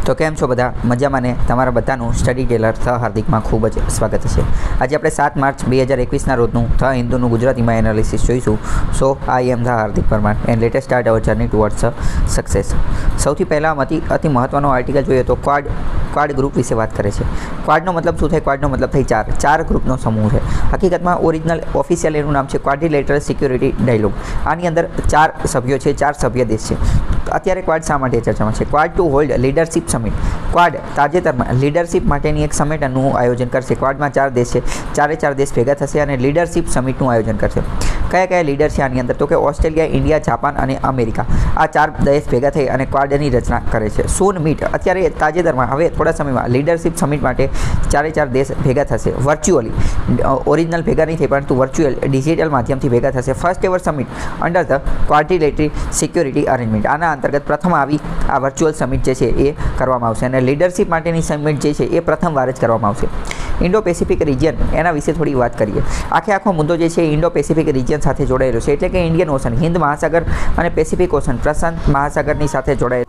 તો કેમ છો બધા મજામાં ને તમારા બધાનું સ્ટડી ટેલર થ હાર્દિકમાં ખૂબ જ સ્વાગત છે। આજે આપણે 7 માર્ચ 2021ના રોજનું થ હિન્દુનું ગુજરાતીમાં એનાલિસિસ જોઈશું। So I am the Hardik Parmar and latest start our journey towards success. સૌથી પહેલાં અતિ મહત્ત્વનો આર્ટિકલ જોઈએ તો ક્વાડ ગ્રુપ વિશે વાત કરે છે। ક્વાડનો મતલબ શું થાય? ક્વાડનો મતલબ થાય ચાર ગ્રુપનો સમૂહ છે। હકીકતમાં ઓરિજિનલ ઓફિશિયલ એનું નામ છે ક્વાડ્રિલેટરલ સિક્યોરિટી ડાયલોગ। આની અંદર 4 સભ્યો છે, 4 સભ્ય દેશ છે। અત્યારે ક્વાડ શા માટે ચર્ચામાં છે? Quad two hold leadership summit. Quad તાજેતરમાં લીડરશિપ માટેની એક સમિટનું આયોજન કરશે। ક્વાડમાં 4 દેશ છે, 4 દેશ ભેગા થશે અને લીડરશિપ સમિટનું આયોજન કરશે। કયા લીડર છે આની અંદર? તો કે ઓસ્ટ્રેલિયા, ઇન્ડિયા, જાપાન અને અમેરિકા, આ 4 દેશ ભેગા થઈ અને ક્વાડની રચના કરે છે। સૂન મીટ, અત્યારે તાજેતરમાં હવે થોડા સમયમાં લીડરશિપ સમિટ માટે 4 દેશ ભેગા થશે વર્ચ્યુઅલી। ઓરિજિનલ ભેગા નહીં થાય પરંતુ વર્ચ્યુઅલ ડિજિટલ માધ્યમથી ભેગા થશે। First ever summit under the quadrilateral security arrangement. આના અંતર્ગત પ્રથમ આવી આ વર્ચ્યુઅલ સમિટ જે છે એ કરવામાં આવશે અને લીડરશિપ માટેની સમિટ જે છે એ પ્રથમવાર જ કરવામાં આવશે। ઇન્ડો પેસિફિક રિજિયન, એના વિશે થોડી વાત કરીએ। આખો મુદ્દો જે છે ઇન્ડો પેસિફિક રિજિયન સાથે જોડાયેલો છે, એટલે કે ઇન્ડિયન ઓશન, હિન્દ મહાસાગર અને પેસિફિક ઓશન, પ્રશાંત મહાસાગરની સાથે જોડાયેલો।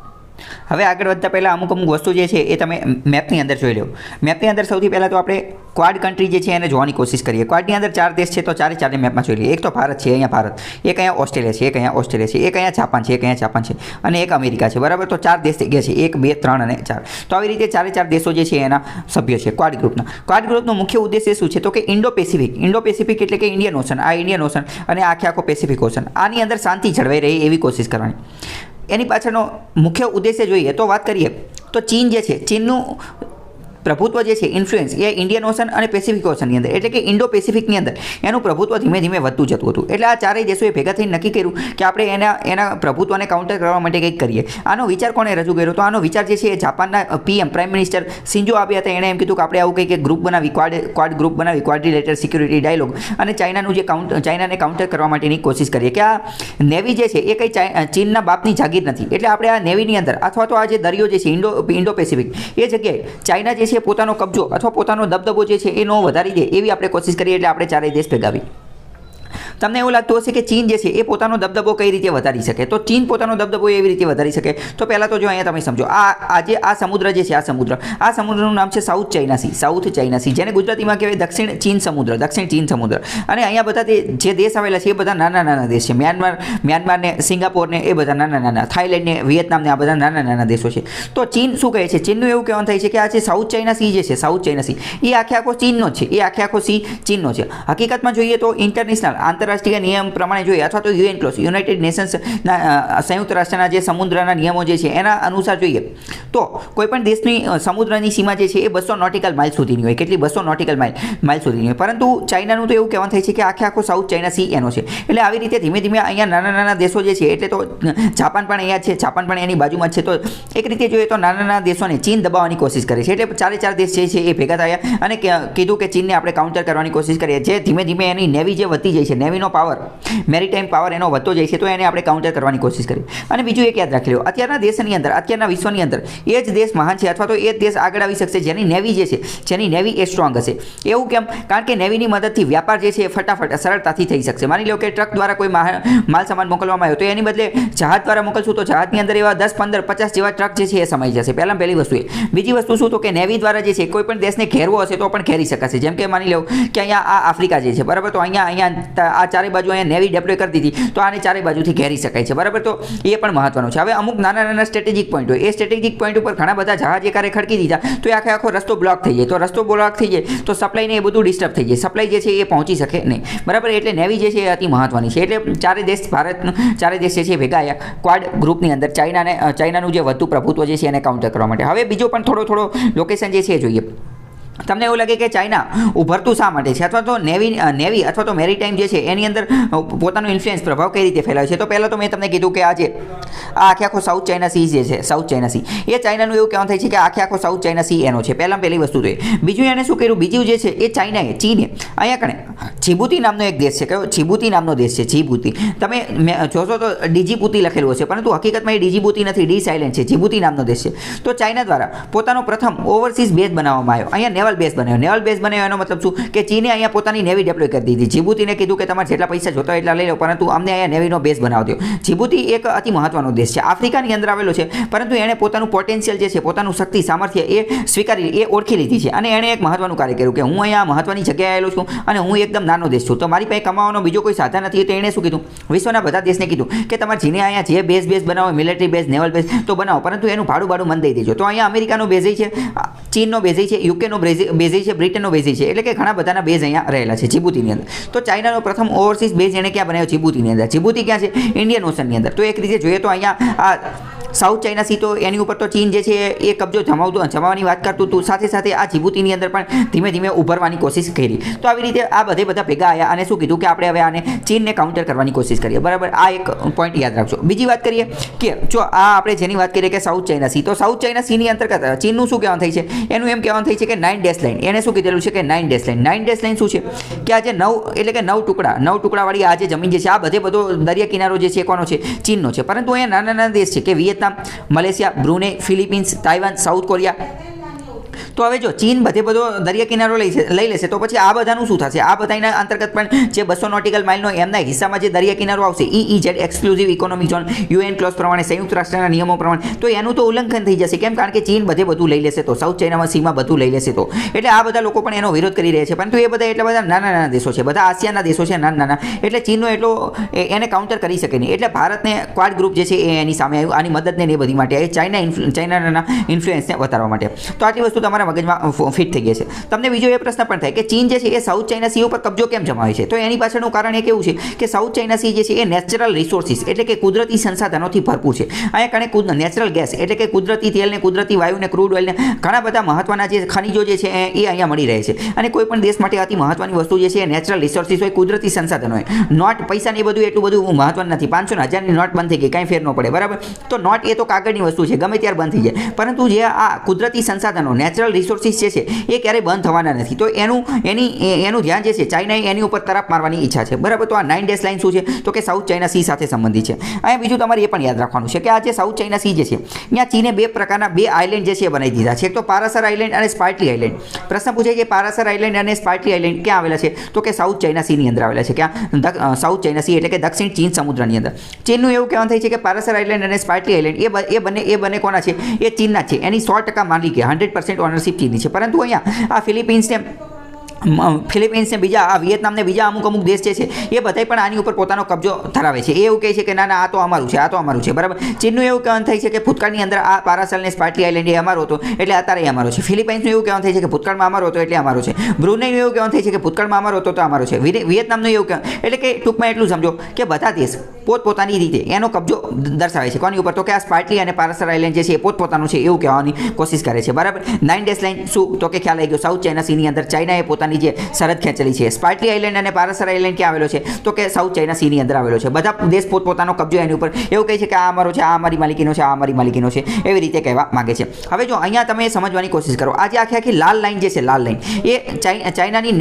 હવે આગળ વધતા પહેલાં અમુક વસ્તુ જે છે એ તમે મેપની અંદર જોઈ લો। મેપની અંદર સૌથી પહેલાં તો આપણે ક્વાડ કન્ટ્રી જે છે એને જોવાની કોશિશ કરીએ। ક્વાડની અંદર 4 દેશ છે તો 4 મેપમાં જોઈ લઈએ। એક તો ભારત છે, અહીંયા ભારત, એક અહીંયા ઓસ્ટ્રેલિયા છે, એક અહીંયા ઓસ્ટ્રેલિયા છે, એક અહીંયા જાપાન છે, એક અહીંયા જાપાન છે અને એક અમેરિકા છે, બરાબર। તો 4 દેશ થઈ ગયા છે, 1, 2, 3 અને 4। તો આવી રીતે 4 દેશો જે છે એના સભ્ય છે ક્વાડ ગ્રુપના। ક્વાડ ગ્રુપનો મુખ્ય ઉદ્દેશ્ય શું છે? તો કે ઇન્ડો પેસિફિક એટલે કે ઇન્ડિયન ઓશન, આ ઇન્ડિયન ઓશન અને આખો પેસિફિક ઓશન, આની અંદર શાંતિ જળવાઈ રહે એવી કોશિશ કરવાની। એની પાછળનો મુખ્ય ઉદ્દેશ્ય જોઈએ તો વાત કરીએ તો ચીન જે છે, ચીનનું પ્રભુત્વ જે છે, ઇન્ફ્લુઅન્સ એ ઇન્ડિયન ઓશન અને પેસિફિક ઓશનની અંદર એટલે કે ઇન્ડો પેસિફિકની અંદર એનું પ્રભુત્વ ધીમે ધીમે વધતું જતું હતું। એટલે આ 4 દેશોએ ભેગા થઈને નક્કી કર્યું કે આપણે એના પ્રભુત્વને કાઉન્ટર કરવા માટે કંઈક કરીએ। આનો વિચાર કોણે રજૂ કર્યો? તો આનો વિચાર જે છે એ જાપાનના PM prime minister Shinzo Abe હતા। એણે એમ કીધું કે આપણે આવું કંઈક ગ્રુપ બનાવી, ક્વાડ ગ્રુપ બનાવી, ક્વાડ્રિલેટરલ સિક્યોરિટી ડાયલોગ, અને ચાઇનાને કાઉન્ટર કરવા માટેની કોશિશ કરીએ કે આ નેવી જે છે એ કંઈ ચીનના બાપની જાગીર નથી। એટલે આપણે આ નેવીની અંદર અથવા તો આ જે દરિયો જે છે ઇન્ડો પેસિફિક એ જગ્યાએ ચાઇના જે છે પોતાનો કબજો અથવા પોતાનો દબદબો જે છે એ નો વધારી દે એવી આપણે કોશિશ કરીએ। એટલે આપણે 4 દેશ ભેગા આવી। તમને એવું લાગતું હશે કે ચીન જે છે એ પોતાનો દબદબો કઈ રીતે વધારી શકે? તો ચીન પોતાનો દબદબો એવી રીતે વધારી શકે તો પહેલાં તો જો અહીંયા તમે સમજો, આ સમુદ્ર જે છે, આ સમુદ્રનું નામ છે સાઉથ ચાઇના સી, જેને ગુજરાતીમાં કહેવાય દક્ષિણ ચીન સમુદ્ર। અને અહીંયા બધા જે દેશ આવેલા છે એ બધા નાના દેશ છે। મ્યાનમાર ને સિંગાપોર ને એ બધા નાના, થાઈલેન્ડ ને વિયેતનામ ને આ બધા નાના દેશો છે। તો ચીન શું કહે છે? ચીનનું એવું કહેવાનું થાય છે કે આ જે સાઉથ ચાઇના સી જે છે, એ આખો ચીનનો છે, એ આખો સી ચીનનો છે। હકીકતમાં જોઈએ તો ઇન્ટરનેશનલ આંતરરાષ્ટ્રીય નિયમ પ્રમાણે જોઈએ અથવા તો યુએન ક્લોઝ, યુનાઇટેડ નેશન્સના સંયુક્ત રાષ્ટ્રના જે સમુદ્રના નિયમો જે છે એના અનુસાર જોઈએ તો કોઈપણ દેશની સમુદ્રની સીમા જે છે એ 200 નોટિકલ માઇલ સુધીની હોય। કેટલી? 200 નોટિકલ માઇલ સુધીની હોય। પરંતુ ચાઇનાનું તો એવું કહેવાનું થાય છે કે આખો સાઉથ ચાઇના સી એનો છે। એટલે આવી રીતે ધીમે ધીમે અહીંયા નાના દેશો જે છે, એટલે તો જાપાન પણ અહીંયા છે, જાપાન પણ એની બાજુમાં છે। તો એક રીતે જોઈએ તો નાના દેશોને ચીન દબાવવાની કોશિશ કરે છે। એટલે 4 દેશ જે છે એ ભેગા થયા અને કીધું કે ચીનને આપણે કાઉન્ટર કરવાની કોશિશ કરીએ। જે ધીમે ધીમે એની નેવી જે વધતી જાય છે, નેવીનો પાવર, મેરીટાઈમ પાવર એનો વધતો જાય છે, તો એને આપણે કાઉન્ટર કરવાની કોશિશ કરીએ। અને બીજું એક યાદ રાખી લો, અત્યારના દેશની અંદર, અત્યારના વિશ્વની અંદર એ જ દેશ મહાન છે અથવા તો એ જ દેશ આગળ આવી શકશે જેની નેવી જે છે, જેની નેવી એ સ્ટ્રોંગ હશે। એવું કેમ? કારણ કે નેવીની મદદથી વ્યાપાર જે છે એ ફટાફટ સરળતાથી થઈ શકશે। માની લો કે ટ્રક દ્વારા કોઈ માલ સામાન મોકલવામાં આવ્યો તો એની બદલે જહાજ દ્વારા મોકલશું તો જહાજની અંદર એવા 10, 15, 50 જેવા ટ્રક જે છે એ સમાઈ જશે। પહેલી વસ્તુ એ। બીજી વસ્તુ શું? તો કે નેવી દ્વારા જે છે કોઈ પણ દેશને ઘેરવો હશે તો પણ ઘેરી શકાશે। જેમ કે માની લો કે અહીંયા આ આફ્રિકા જે છે, બરાબર, તો અહીંયા આ 4 બાજુ અહીંયા નેવી ડેપ્લોય કરી દીધી તો આને 4 બાજુથી ઘેરી શકાય છે, બરાબર। તો એ પણ મહત્વનું છે। હવે અમુક નાના સ્ટ્રેટેજિક પોઈન્ટ હોય, એ સ્ટ્રેટેજિક પોઈન્ટ ઉપર ઘણા બધા જહાજ એકારે ખડકી દીધા તો એ આખો રસ્તો બ્લોક થઈ જાય। તો રસ્તો બ્લોક થઈ જાય તો સપ્લાયને એ બધું ડિસ્ટર્બ થઈ જાય, સપ્લાય જે છે એ પહોંચી શકે નહીં, બરાબર। એટલે નેવી જે છે એ અતિ મહત્વની છે। એટલે 4 દેશ, ભારતના 4 દેશ જે છે ભેગા આવ્યા ક્વાડ ગ્રુપની અંદર ચાઇનાનું જે વધુ પ્રભુત્વ જે છે એને કાઉન્ટર કરવા માટે। હવે બીજો પણ થોડો લોકેશન જે છે એ જોઈએ। તમને એવું લાગે કે ચાઇના ઉભરતું શા માટે છે અથવા તો નેવી અથવા તો મેરીટાઈમ જે છે એની અંદર પોતાનો ઇન્ફ્લુઅન્સ, પ્રભાવ કઈ રીતે ફેલાવે છે? તો પહેલાં તો મેં તમને કીધું કે આ આખો સાઉથ ચાઇના સી જે છે, સાઉથ ચાઇના સી એ ચાઇનાનું એવું કહેવાનું થાય છે કે આખો સાઉથ ચાઇના સી એનો છે। પહેલી વસ્તુ તો એ। બીજું એને શું કર્યું? બીજું જે છે એ ચીને અહીંયા કણે જીબુતી નામનો એક દેશ છે, કયો? જીબુતી નામનો દેશ છે, જીબુતી। તમે જોશો તો ડીજીબુતી લખેલું હશે પરંતુ હકીકતમાં એ ડીજીબુતી નથી, ડી સાયલેન્ટ છે, જીબુતી નામનો દેશ છે। તો ચાઇના દ્વારા પોતાનો પ્રથમ ઓવરસીઝ બેઝ બનાવવામાં આવ્યો। અહીંયા નેવલ બેઝ બનાવ્યો. નેવલ બેઝ બનાવ્યો એનો મતલબ શું કે ચીને અહીંયા પોતાની નેવી ડેપ્લોય કરી દીધી. જીબુતીને કીધું કે તમારે જેટલા પૈસા જોતા હોય એટલા લઈ લો, પરંતુ અમને અહીંયા નેવીનો બેઝ બનાવી દો. જીબુતી એક અતિ મહત્વનો દેશ છે, આફ્રિકાની અંદર આવેલો છે, પરંતુ એણે પોતાનું પોટેન્શિયલ જે છે, પોતાનું શક્તિ સામર્થ્ય એ સ્વીકારી, એ ઓળખી લીધી છે અને એણે એક મહત્વનું કાર્ય કર્યું કે હું અહીંયા મહત્વની જગ્યાએ આવેલો છું અને હું એકદમ નાનો દેશ છું, તો મારી પાસે કમાવાનો બીજો કોઈ સાધન નથી. તો એણે શું કીધું, વિશ્વના બધા દેશને કીધું કે તમારે જીને અહીંયા જે બેઝ બનાવો, મિલિટરી બેઝ, નેવલ બેઝ તો બનાવો, પરંતુ એનું ભાડું મન દઈ દેજો. તો અહીંયા અમેરિકાનો બેઝ છે, ચીનનો બેઝ છે, યુકેનો બેઝ છે, બ્રિટનનો બેઝ છે, એટલે કે ઘણા બધાના બેઝ અહીંયા રહેલા છે જીબુતીની અંદર. તો ચાઇનાનો પ્રથમ ઓવરસીઝ બેઝ એણે ક્યાં બનાવ્યો? જીબુતીની અંદર. જીબુતી ક્યાં છે? ઇન્ડિયન ઓશનની અંદર. તો એક રીતે જોઈએ તો અહીંયા આ સાઉથ ચાઇના સી, તો એની ઉપર તો ચીન જે છે એ કબજો જમાવવાની વાત કરતું હતું, સાથે સાથે આ જીબુતીની અંદર પણ ધીમે ધીમે ઉભરવાની કોશિશ કરી. તો આવી રીતે આ બધા ભેગા આવ્યા અને શું કીધું કે આપણે હવે આને ચીનને કાઉન્ટર કરવાની કોશિશ કરીએ. બરાબર, આ એક પોઈન્ટ યાદ રાખજો. બીજી વાત કરીએ કે જો આ આપણે જેની વાત કરીએ કે સાઉથ ચાઇના સી, તો સાઉથ ચાઇના સીની અંતર્ગત ચીનનું શું કહેવાનું થાય છે? એનું એમ કહેવાનું થાય છે કે 9 ડેશ લાઇન. એને શું કીધેલું છે કે 9 ડેશ લાઇન. 9 ડેશ લાઇન શું છે કે આ જે 9 એટલે કે 9 ટુકડાવાળી આ જે જમીન જે છે, આ બધો દરિયા કિનારો જે છે કોનો છે? ચીનનો છે. પરંતુ અહીંયા નાના દેશ છે કે Vietnam, Malaysia, Brunei, Philippines, Taiwan, south Korea. તો હવે જો ચીન બધો દરિયા કિનારો લઈ લેશે તો પછી આ બધાનું શું થશે? આ બધાના અંતર્ગત પણ જે 200 નોટિકલ માઇલનો એમના હિસ્સામાં જે દરિયા કિનારો આવશે, EEZ exclusive economic zone, UN clause પ્રમાણે, સંયુક્ત રાષ્ટ્રના નિયમો પ્રમાણે, તો એનું તો ઉલ્લંઘન થઈ જશે. કેમ? કારણ કે ચીન બધું લઈ લેશે, તો સાઉથ ચાઇનામાં સીમાં બધું લઈ લેશે. તો એટલે આ બધા લોકો પણ એનો વિરોધ કરી રહ્યા છે, પરંતુ એ બધા એટલા બધા નાના દેશો છે, બધા આસિયાના દેશો છે, નાના, એટલે ચીનનો એટલો એને કાઉન્ટર કરી શકે નહીં. એટલે ભારતને ક્વાડ ગ્રુપ જે છે એ એની સામે આવ્યું, આની મદદને એ બધી માટે આવી, ચાઇનાના ઇન્ફ્લુએન્સને વધારવા માટે. તો આટલી વસ્તુ તમારા મગજમાં ફિટ થઈ ગઈ છે. તમને બીજો એ પ્રશ્ન પણ થાય કે ચીન જે છે એ સાઉથ ચાઇના સી ઉપર કબજો કેમ જમાવે છે? તો એની પાછળનું કારણ એ કેવું છે કે સાઉથ ચાઇના સી જે છે એ નેચરલ રિસોર્સિસ એટલે કે કુદરતી સંસાધનોથી ભરપૂર છે. અહીંયા કણે નેચરલ ગેસ એટલે કે કુદરતી તેલને, કુદરતી વાયુને, ક્રૂડ ઓઇલને, ઘણા બધા મહત્વના જે ખનિજો જે છે એ અહીંયા મળી રહે છે. અને કોઈ પણ દેશ માટે અતિ મહત્વની વસ્તુ જે છે એ નેચરલ રિસોર્સિસ હોય, કુદરતી સંસાધનો હોય. નોટ, પૈસાને એ બધું એટલું બધું મહત્વનું નથી. 500 ને 1000ની નોટ બંધ થઈ ગઈ, કાંઈ ફેર ન પડે. બરાબર, તો નોટ એ તો કાગળની વસ્તુ છે, ગમે ત્યારે બંધ થઈ જાય. પરંતુ જે આ કુદરતી સંસાધનો, નેચરલ રિસોર્સિસ જે છે એ ક્યારેય બંધ થવાના નથી. તો એનું ધ્યાન જે છે ચાઇનાએ એની ઉપર તરફ મારવાની ઈચ્છા છે. બરાબર, તો આ 9 ડેશ લાઇન શું છે? તો કે સાઉથ ચાઇના સી સાથે સંબંધિત છે. અહીંયા બીજું તમારે એ પણ યાદ રાખવાનું છે કે આ જે સાઉથ ચાઇના સી જે છે ત્યાં ચીને બે પ્રકારના બે આઇલેન્ડ જે છે એ બનાવી દીધા છે. એક તો પારાસર આઇલેન્ડ અને સ્પાર્ટલી આઇલેન્ડ. પ્રશ્ન પૂછે કે પારાસર આઇલેન્ડ અને સ્પાર્ટલી આઇલેન્ડ ક્યાં આવેલા છે? તો કે સાઉથ ચાઇના સીની અંદર આવેલા છે. ક્યાં? સાઉથ ચાઇના સી એટલે કે દક્ષિણ ચીન સમુદ્રની અંદર. ચીનનું એવું કહેવાનું થાય છે કે પારાસર આઇલેન્ડ અને સ્પાર્ટલી આઇલેન્ડ એ બંને કોના છે? એ ચીનના છે. એની 100% માલિકી, 100% ઓનરશિપ ચીનની છે. પરંતુ અહીંયા આ ફિલિપિન્સને બીજા, આ વિયેતનામને બીજા અમુક દેશ જે છે એ બધાય પણ આની ઉપર પોતાનો કબજો ધરાવે છે. એ એવું કહે છે કે ના, આ તો અમારું છે, આ તો અમારું છે. બરાબર, ચીનનું એવું કહેવાનું થાય છે કે ભૂતકાળની અંદર આ પારાસર ને સ્પાર્ટલી આઇલેન્ડ એ અમારો હતો એટલે અત્યારે એ અમારો છે. ફિલિપાઇન્સનું એવું કહેવાનું થાય છે કે ભૂતકાળમાં અમારો હતો એટલે અમારો છે. બ્રુનેઈનું એવું કહેવાનું થાય છે કે ભૂતકાળમાં અમારો હતો તો અમારો છે. વિયેતનામનું એવું કહેવાનું, એટલે કે ટૂંકમાં એટલું સમજો કે બધા દેશ પોતપોતાની રીતે એનો કબજો દર્શાવે છે. કોની ઉપર? તો કે આ સ્પાર્ટલી અને પારાસર આઇલેન્ડ જે છે એ પોતપોતાનું છે એવું કહેવાની કોશિશ કરે છે. બરાબર, 9 ડેશ લાઇન શું? તો કે ખ્યાલ આવી ગયો. સાઉથ ચાઇના સીની અંદર ચાઇનાએ પોતાની જે સરહદ ખેંચેલી છે. સ્પાર્ટલી આઇલેન્ડ અને પારાસર આઇલેન્ડ ક્યાં આવેલો છે? તો કે સાઉથ ચાઇના સીની અંદર આવેલો છે. બધા દેશ પોતપોતાનો કબજો એની ઉપર એવું કહે છે કે આ અમારો છે, આ અમારી માલિકીનો છે, આ અમારી માલિકીનો છે, એવી રીતે કહેવા માંગે છે. હવે જો અહીંયા તમે સમજવાની કોશિશ કરો, આ જે આખી લાલ લાઇન જે છે, લાલ લાઇન એ ચાઇનાની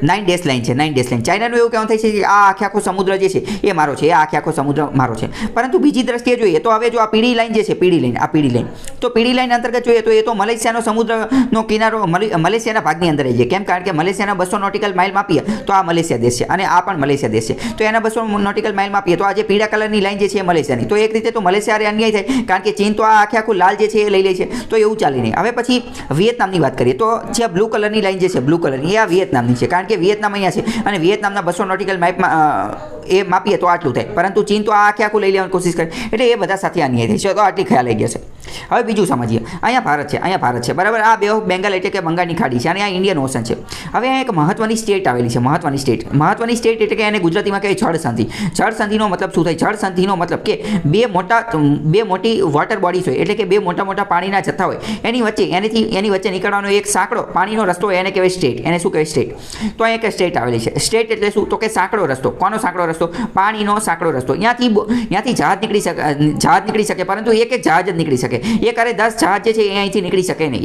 9 ડેશ લાઇન છે. 9 ડેશ લાઇન ચાઇનાનું એવું કહેવાનું થાય છે કે આ આખો સમુદ્ર જે છે એ મારો છે, આ આખો સમુદ્ર મારો છે. પરંતુ બીજી દ્રષ્ટિએ જોઈએ તો હવે જો આ પીળી લાઇન જે છે, પીળી લાઇન, તો પીળી લાઇન અંતર્ગત જોઈએ તો એ તો મલેશિયાનો સમુદ્રનો કિનારો મલેશિયાના ભાગની અંદર રહી છે. કેમ? કારણ કે મલેશિયાના 200 નોટિકલ માઇલ માપીએ તો આ મલેશિયા દેશ છે અને આ પણ મલેશિયા દેશ છે. તો એના 200 નોટિકલ માઇલ માપીએ તો આ જે પીળા કલરની લાઇન જે છે એ મલેશિયાની. તો એક રીતે તો મલેશિયા અન્યાય થાય, કારણ કે ચીન તો આ આખું લાલ જે છે એ લઈ લે છે. તો એવું ચાલે નહીં. હવે પછી વિયેતનામની વાત કરીએ તો જે બ્લુ કલરની લાઇન જે છે, બ્લુ કલરની, એ આ વિયેતનામની છે. કારણ કે વિયેતનામ અહીંયા છે અને વિયેતનામના 200 નોટિકલ માઇલમાં એ માપીએ તો આટલું થાય, પરંતુ ચીન તો આ આખું લઈ લેવાની કોશિશ કરે. એટલે એ બધા સાથે અન્યાય થાય છે. તો આટલી ખ્યાલ આવી ગયા છે. હવે બીજું સમજીએ. અહીંયા ભારત છે. બરાબર, આ બે ઓફ બેંગાલ એટલે કે બંગાળની ખાડી છે અને આ ઇન્ડિયન ઓશન છે. હવે અહીંયા એક મહત્વની સ્ટેટ આવેલી છે. મહત્વની સ્ટેટ એટલે કે એને ગુજરાતીમાં કહે જળસંધિ. જળસંધિનો મતલબ શું થાય? જળસંધિનો મતલબ કે બે મોટી વોટર બોડીઝ હોય, એટલે કે બે મોટા પાણીના જથ્થા હોય, એની વચ્ચે નીકળવાનો એક સાંકડો પાણીનો રસ્તો હોય, એને કહેવાય સ્ટેટ. એને શું કહેવાય? સ્ટેટ. તો અહીંયા એક સ્ટેટ આવેલી છે. સ્ટેટ એટલે શું? તો કે સાંકડો રસ્તો. કોનો સાંકડો રસ્તો? રસ્તો, પાણીનો સાંકડો રસ્તો. ત્યાંથી જહાજ નીકળી શકે પરંતુ એક જહાજ જ નીકળી શકે. એક અરે 10 જહાજ જે છે એ અહીંથી નીકળી શકે નહીં.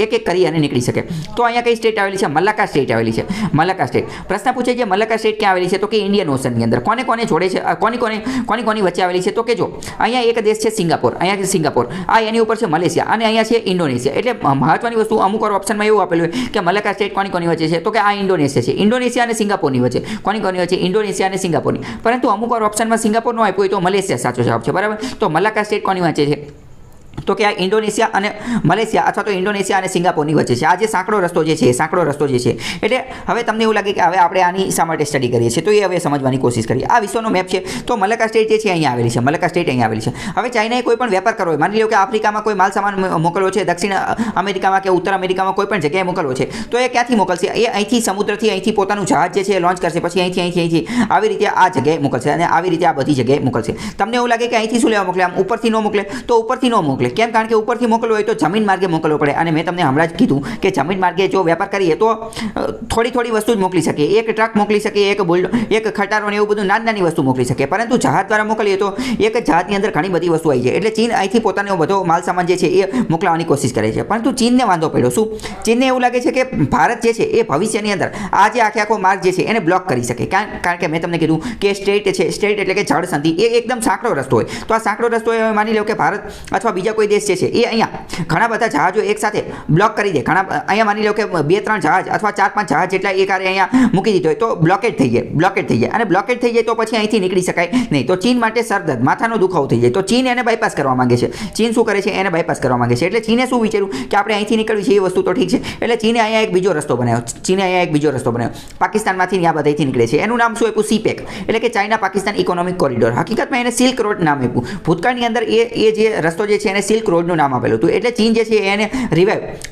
એક કરી અને નીકળી શકે. તો અહીંયા કઈ સ્ટેટ આવેલી છે? મલાક્કા સ્ટેટ આવેલી છે. મલાક્કા સ્ટેટ. પ્રશ્ન પૂછે છે મલાક્કા સ્ટેટ ક્યાં આવેલી છે? તો કે ઇન્ડિયન ઓશનની અંદર. કોને જોડે છે? કોની વચ્ચે આવેલી છે? તો કે જો અહીંયા એક દેશ છે સિંગાપોર, અહીંયા સિંગાપોર, આ એની ઉપર છે મલેશિયા અને અહીંયા છે ઇન્ડોનેશિયા. એટલે મહત્વની વસ્તુ અમુક વાર ઓપ્શનમાં એવું આપેલું હોય કે મલાક્કા સ્ટેટ કોની વચ્ચે છે? તો કે આ ઇન્ડોનેશિયા છે. ઇન્ડોનેશિયા અને સિંગાપોરની વચ્ચે. કોની વચ્ચે? ઇન્ડોનેશિયા અને સિંગાપોરની. પરંતુ અમુક વાર ઓપ્શનમાં સિંગાપોર નો આપ્યું હોય તો મલેશિયા સાચો જવાબ છે. બરાબર. તો મલાક્કા સ્ટેટ કોની વચ્ચે છે? તો કે આ ઇન્ડોનેશિયા અને મલેશિયા અથવા તો ઇન્ડોનેશિયા અને સિંગાપોરની વચ્ચે છે. આ જે સાંકડો રસ્તો જે છે એટલે હવે તમને એવું લાગે કે હવે આપણે આની શા માટે સ્ટડી કરીએ છીએ, તો એ હવે સમજવાની કોશિશ કરીએ. આ વિશ્વનો મેપ છે. તો મલાક્કા સ્ટેટ જે છે અહીંયા આવેલી છે. મલાક્કા સ્ટેટ અહીંયા આવેલી છે. હવે ચાઇનાએ કોઈ પણ વેપાર કરવો હોય, માની લો કે આફ્રિકામાં કોઈ માલ સામાન મોકલવો છે, દક્ષિણ અમેરિકામાં કે ઉત્તર અમેરિકામાં કોઈ પણ જગ્યાએ મોકલવો છે, તો એ ક્યાંથી મોકલશે? એ અહીંથી સમુદ્રથી અહીંથી પોતાનું જહાજ જે છે એ લોન્ચ કરશે, પછી અહીંથી આવી રીતે આ જગ્યાએ મોકલશે અને આવી રીતે આ બધી જગ્યાએ મોકલશે. તમને એવું લાગે કે અહીંથી શું લેવા મોકલે, આમ ઉપરથી ન મોકલે? તો ઉપરથી ન મોકલે. કેમ? કારણ કે ઉપરથી મોકલવો હોય તો જમીન માર્ગે મોકલવો પડે. અને મેં તમને હમણાં જ કીધું કે જમીન માર્ગે જો વેપાર કરીએ તો થોડી વસ્તુ જ મોકલી શકીએ. એક ટ્રક મોકલી શકીએ, એક ખટારો ને એવું બધું નાની વસ્તુ મોકલી શકીએ. પરંતુ જહાજ દ્વારા મોકલીએ તો એક જહાજની અંદર ઘણી બધી વસ્તુ આવી જાય. એટલે ચીન અહીંથી પોતાનો બધો માલ સામાન જે છે એ મોકલવાની કોશિશ કરે છે. પરંતુ ચીનને વાંધો પડ્યો. શું? ચીનને એવું લાગે છે કે ભારત જે છે એ ભવિષ્યની અંદર આ જે આખો માર્ગ જે છે એને બ્લોક કરી શકે. કારણ કે મેં તમને કીધું કે સ્ટેટ એટલે કે જળ સંધિ એ એકદમ સાંકડો રસ્તો હોય. તો આ સાંકડો રસ્તો માની લો કે ભારત અથવા બીજા કોઈ દેશ જે છે એ અહીંયા ઘણા બધા જહાજો એક સાથે બ્લોક કરી દે. અહીંયા માની લો કે 2-3 જહાજ અથવા 4-5 જહાજ જેટલા એક આરે અહીંયા મૂકી દીધો હોય તો બ્લોકેટ થઈ જાય. અને બ્લોકેટ થઈ જાય તો પછી અહીંથી નીકળી શકાય નહીં. તો ચીન માટે સરદર્દ, માથાનો દુખાવો થઈ જાય. તો ચીન એને બાયપાસ કરવા માંગે છે. ચીન શું કરે છે? એને બાયપાસ કરવા માંગે છે. એટલે ચીને શું વિચાર્યું કે આપણે અહીંથી નીકળવી છે એ વસ્તુ તો ઠીક છે. એટલે ચીને અહીંયા એક બીજો રસ્તો બનાવ્યો. પાકિસ્તાનમાંથી આ બધાથી નીકળે છે. એનું નામ શું આપ્યું? CPEC એટલે કે ચાઇના પાકિસ્તાન ઇકોનોમિક કોરિડોર. હકીકતમાં એને સિલ્ક રોડ નામ આપ્યું. ભૂતકાળની અંદર એ જે રસ્તો જે છે એને સિલ્ક રોડનું નામ આપેલું હતું. એટલે ચીન જે છે એને